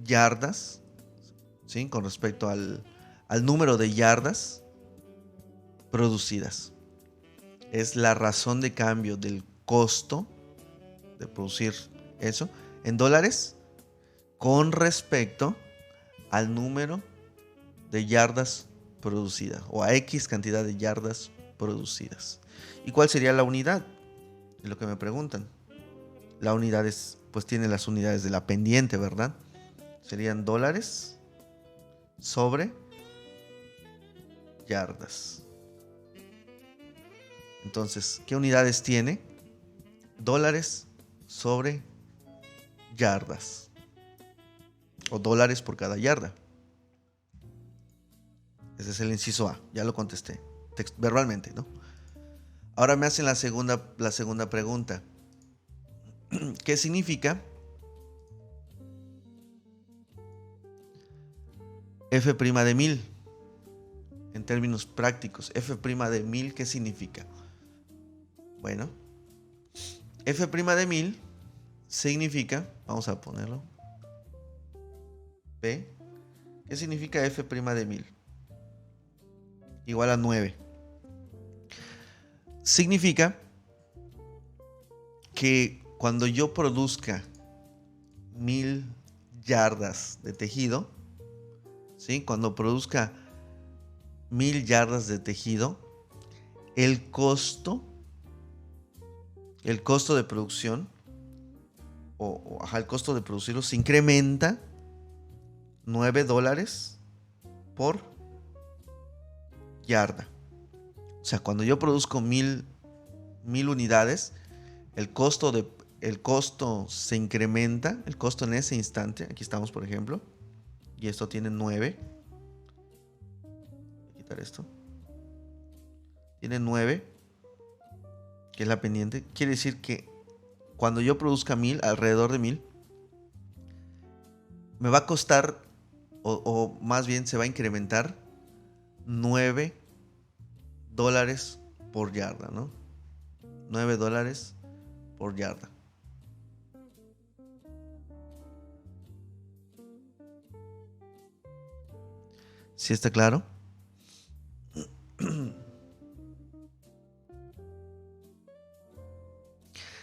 yardas, ¿sí? Con respecto al número de yardas producidas. Es la razón de cambio del costo de producir eso en dólares con respecto al número de yardas producidas o a X cantidad de yardas producidas. ¿Y cuál sería la unidad? Es lo que me preguntan. La unidad es, pues tiene las unidades de la pendiente, ¿verdad? Serían dólares sobre yardas. Entonces, ¿qué unidades tiene? Dólares sobre yardas. O dólares por cada yarda. Ese es el inciso A. Ya lo contesté. Verbalmente, ¿no? Ahora me hacen la segunda pregunta. ¿Qué significa F' de 1000? En términos prácticos, F' de 1000, ¿qué significa? Bueno, F' de 1000 significa, vamos a ponerlo, P. ¿Qué significa F' de 1000? Igual a 9. Significa que cuando yo produzca 1000 yardas de tejido, ¿sí? Cuando produzca 1000 yardas de tejido, el costo de producción el costo de producirlo se incrementa $9 por yarda. O sea, cuando yo produzco 1000 unidades, el costo se incrementa, el costo en ese instante. Aquí estamos, por ejemplo, y esto tiene 9. Voy a quitar esto. Tiene 9, que es la pendiente. Quiere decir que cuando yo produzca 1000, alrededor de 1000, me va a costar, o más bien se va a incrementar $9 por yarda, ¿no? $9 por yarda. ¿Sí está claro?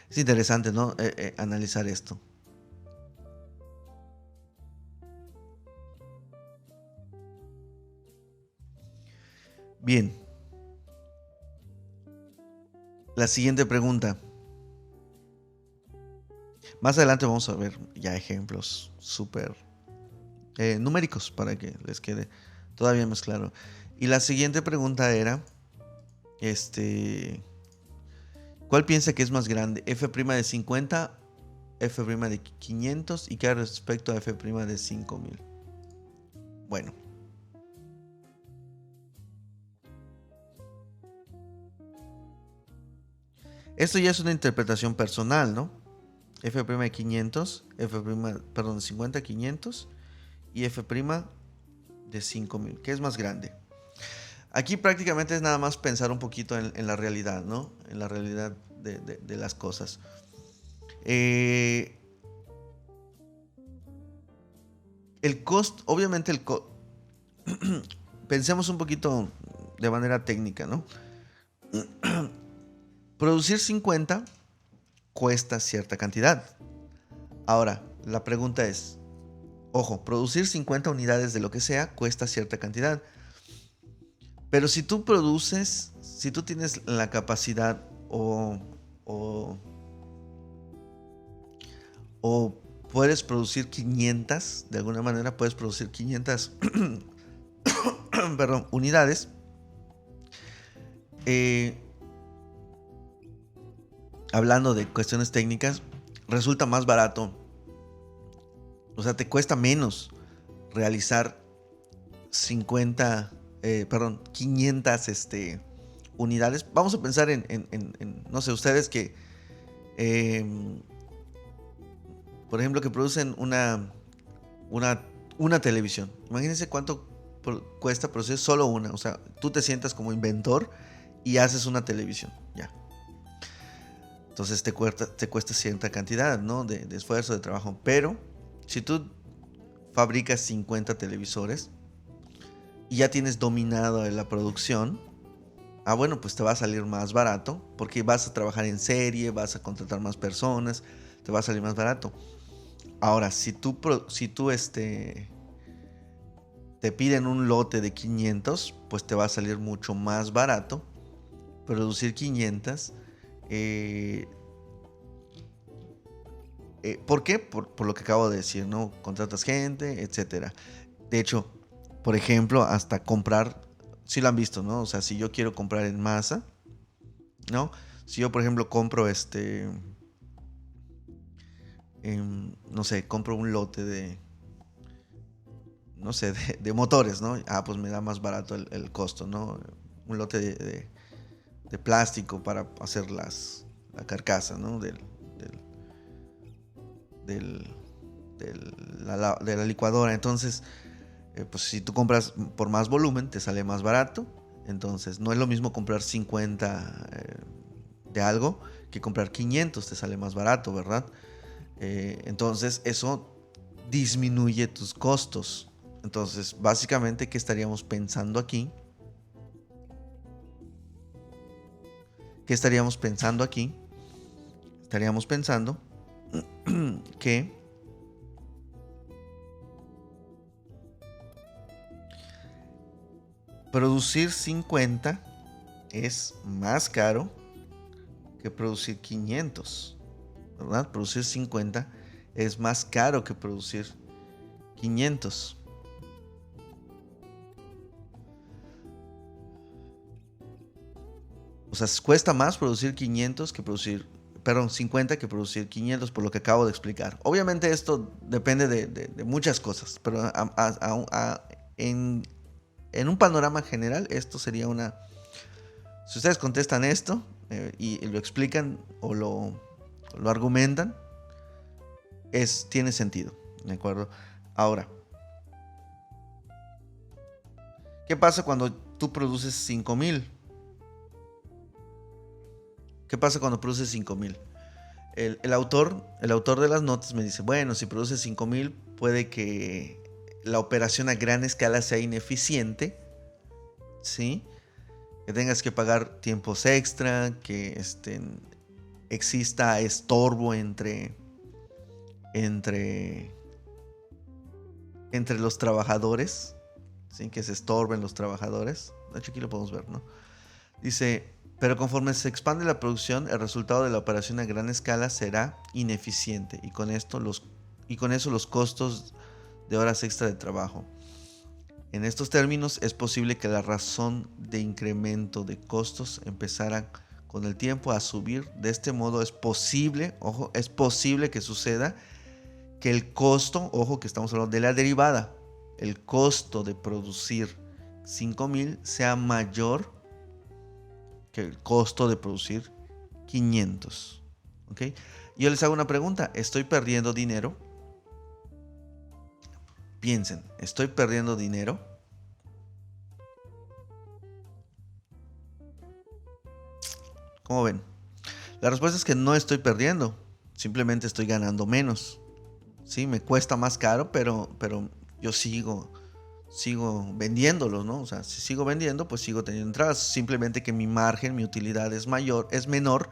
Es interesante, ¿no? Analizar esto. Bien. La siguiente pregunta. Más adelante vamos a ver ya ejemplos súper numéricos para que les quede todavía más claro. Y la siguiente pregunta era, ¿cuál piensa que es más grande? ¿F' de 50, F' de 500 y qué respecto a F' de 5000? Bueno. Esto ya es una interpretación personal, ¿no? F' de 500, de 50 500 y F' de 5000. ¿Qué es más grande? Aquí prácticamente es nada más pensar un poquito en la realidad, ¿no? En la realidad de las cosas. El costo, obviamente pensemos un poquito de manera técnica, ¿no? Producir 50 cuesta cierta cantidad. Ahora, la pregunta es, ojo, producir 50 unidades de lo que sea cuesta cierta cantidad. Pero si tú produces, si tú tienes la capacidad o puedes producir 500, de alguna manera puedes producir 500 perdón, unidades, hablando de cuestiones técnicas, resulta más barato. O sea, te cuesta menos realizar 500 unidades. Vamos a pensar en no sé, ustedes que, por ejemplo, que producen una televisión. Imagínense cuánto cuesta producir solo una. O sea, tú te sientas como inventor y haces una televisión, ya. Entonces te cuesta cierta cantidad, ¿no? De esfuerzo, de trabajo. Pero si tú fabricas 50 televisores y ya tienes dominado la producción, bueno, pues te va a salir más barato porque vas a trabajar en serie, vas a contratar más personas, te va a salir más barato. Ahora, si tú te piden un lote de 500, pues te va a salir mucho más barato producir 500. ¿Por qué? Por lo que acabo de decir, ¿no? Contratas gente, etcétera. De hecho, por ejemplo, hasta comprar, si lo han visto, ¿no? O sea, si yo quiero comprar en masa, ¿no? Si yo, por ejemplo, compro no sé, compro un lote no sé, de motores, ¿no? Pues me da más barato el costo, ¿no? Un lote de plástico para hacer la carcasa, ¿no? De la licuadora. Entonces, pues si tú compras por más volumen, te sale más barato. Entonces, no es lo mismo comprar 50 de algo que comprar 500, te sale más barato, ¿verdad? Entonces, eso disminuye tus costos. Entonces, básicamente, ¿qué estaríamos pensando aquí? ¿Qué estaríamos pensando aquí? Estaríamos pensando que producir 50 es más caro que producir 500, ¿verdad? Producir 50 es más caro que producir 500. O sea, cuesta más producir 500 que producir, perdón, 50 que producir 500, por lo que acabo de explicar. Obviamente esto depende de muchas cosas, pero en un panorama general esto sería una... Si ustedes contestan esto y lo explican o lo argumentan, tiene sentido, ¿de acuerdo? Ahora, ¿qué pasa cuando tú produces 5000? ¿Qué pasa cuando produces 5000? El autor de las notas me dice, bueno, si produces 5000 puede que la operación a gran escala sea ineficiente, ¿sí? Que tengas que pagar tiempos extra, que exista estorbo entre los trabajadores, ¿sí? Que se estorben los trabajadores. De hecho, aquí lo podemos ver, ¿no? Dice, pero conforme se expande la producción, el resultado de la operación a gran escala será ineficiente y con eso los costos de horas extra de trabajo. En estos términos, es posible que la razón de incremento de costos empezara con el tiempo a subir. De este modo es posible, ojo, es posible que suceda que el costo, ojo que estamos hablando de la derivada, el costo de producir 5000 sea mayor que el costo de producir 500. ¿Ok? Yo les hago una pregunta, ¿estoy perdiendo dinero? Piensen, ¿estoy perdiendo dinero? ¿Cómo ven? La respuesta es que no estoy perdiendo, simplemente estoy ganando menos. Sí, me cuesta más caro, pero yo sigo vendiéndolos, ¿no? O sea, si sigo vendiendo, pues sigo teniendo entradas. Simplemente que mi margen, mi utilidad es menor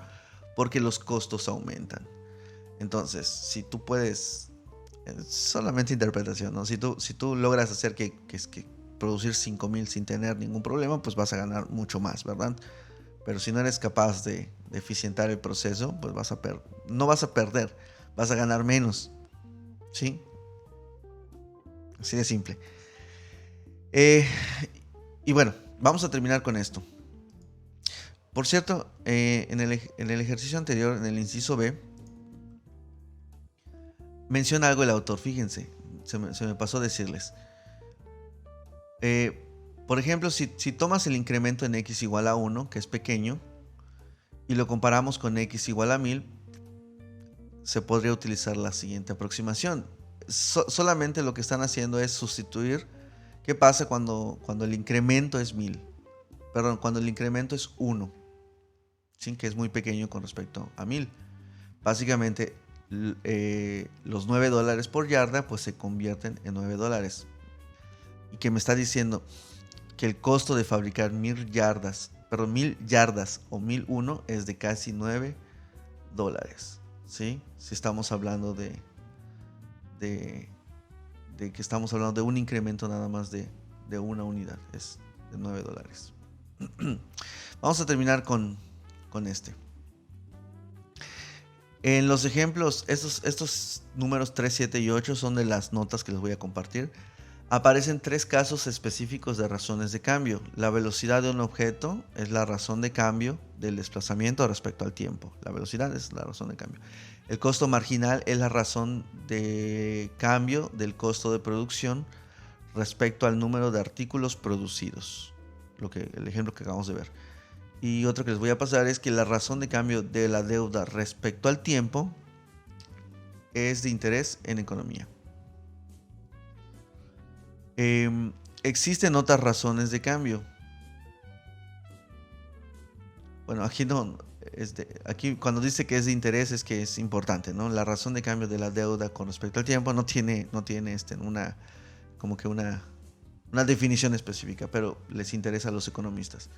porque los costos aumentan. Entonces, si tú puedes, solamente interpretación, ¿no? Si tú logras hacer que producir 5000 sin tener ningún problema, pues vas a ganar mucho más, ¿verdad? Pero si no eres capaz de eficientar el proceso, pues no vas a perder, vas a ganar menos. ¿Sí? Así de simple. Y bueno, vamos a terminar con esto. Por cierto, en el ejercicio anterior, en el inciso B, menciona algo el autor, fíjense, se me pasó decirles. Por ejemplo, si tomas el incremento en x igual a 1, que es pequeño, y lo comparamos con x igual a 1000, se podría utilizar la siguiente aproximación. Solamente lo que están haciendo es sustituir ¿Qué pasa cuando el incremento es 1000? Perdón, cuando el incremento es 1, ¿sí? Que es muy pequeño con respecto a 1000. Básicamente, los $9 por yarda pues se convierten en $9. Y que me está diciendo que el costo de fabricar 1000 yardas, perdón, 1000 yardas o 1001 es de casi $9. ¿Sí? Si estamos hablando de que estamos hablando de un incremento nada más de una unidad, es de $9. Vamos a terminar con este. En los ejemplos, estos números 3, 7 y 8 son de las notas que les voy a compartir. Aparecen 3 casos específicos de razones de cambio. La velocidad de un objeto es la razón de cambio del desplazamiento respecto al tiempo. La velocidad es la razón de cambio. El costo marginal es la razón de cambio del costo de producción respecto al número de artículos producidos. El ejemplo que acabamos de ver. Y otro que les voy a pasar es que la razón de cambio de la deuda respecto al tiempo es de interés en economía. Existen otras razones de cambio. Bueno, aquí no. Aquí cuando dice que es de interés es que es importante, ¿no? La razón de cambio de la deuda con respecto al tiempo no tiene una definición específica, pero les interesa a los economistas.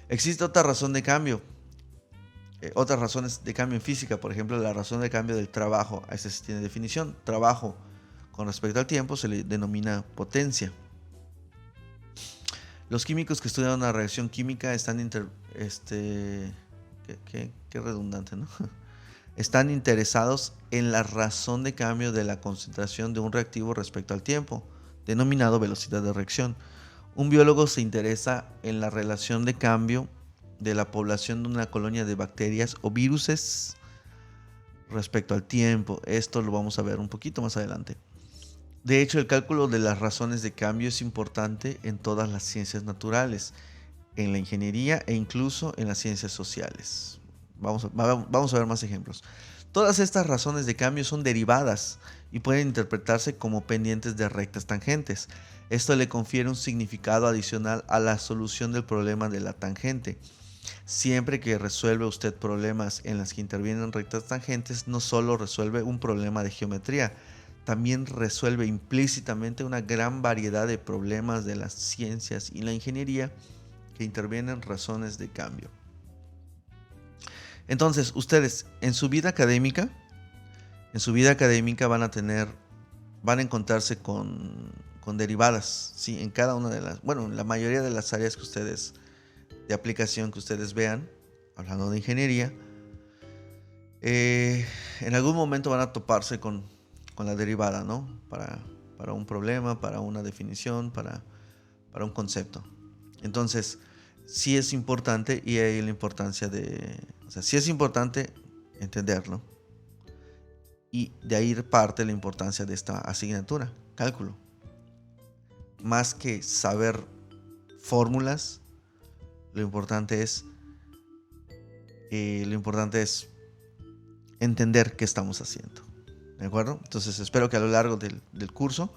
Existe otra razón de cambio. Otras razones de cambio en física, por ejemplo, la razón de cambio del trabajo. A esa sí tiene definición. Trabajo con respecto al tiempo se le denomina potencia. Los químicos que estudian una reacción química están qué redundante, ¿no? Están interesados en la razón de cambio de la concentración de un reactivo respecto al tiempo, denominado velocidad de reacción. Un biólogo se interesa en la relación de cambio de la población de una colonia de bacterias o viruses respecto al tiempo. Esto lo vamos a ver un poquito más adelante. De hecho, el cálculo de las razones de cambio es importante en todas las ciencias naturales, en la ingeniería e incluso en las ciencias sociales. Vamos a ver más ejemplos. Todas estas razones de cambio son derivadas y pueden interpretarse como pendientes de rectas tangentes. Esto le confiere un significado adicional a la solución del problema de la tangente. Siempre que resuelve usted problemas en los que intervienen rectas tangentes, no solo resuelve un problema de geometría, también resuelve implícitamente una gran variedad de problemas de las ciencias y la ingeniería que intervienen razones de cambio. Entonces, ustedes en su vida académica van a encontrarse con derivadas, ¿sí? En cada una de en la mayoría de las áreas de aplicación que ustedes vean, hablando de ingeniería, en algún momento van a toparse con la derivada, ¿no? Para un problema, para una definición, para un concepto. Entonces, sí es importante y hay la importancia sí es importante entenderlo. Y de ahí parte la importancia de esta asignatura, cálculo. Más que saber fórmulas, lo importante es entender qué estamos haciendo. ¿De acuerdo? Entonces espero que a lo largo del curso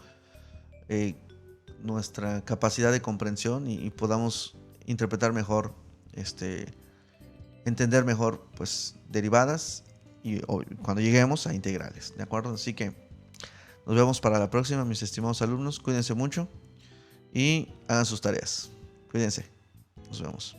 nuestra capacidad de comprensión y podamos interpretar mejor, entender mejor pues derivadas y cuando lleguemos a integrales. ¿De acuerdo? Así que nos vemos para la próxima, mis estimados alumnos. Cuídense mucho y hagan sus tareas. Cuídense. Nos vemos.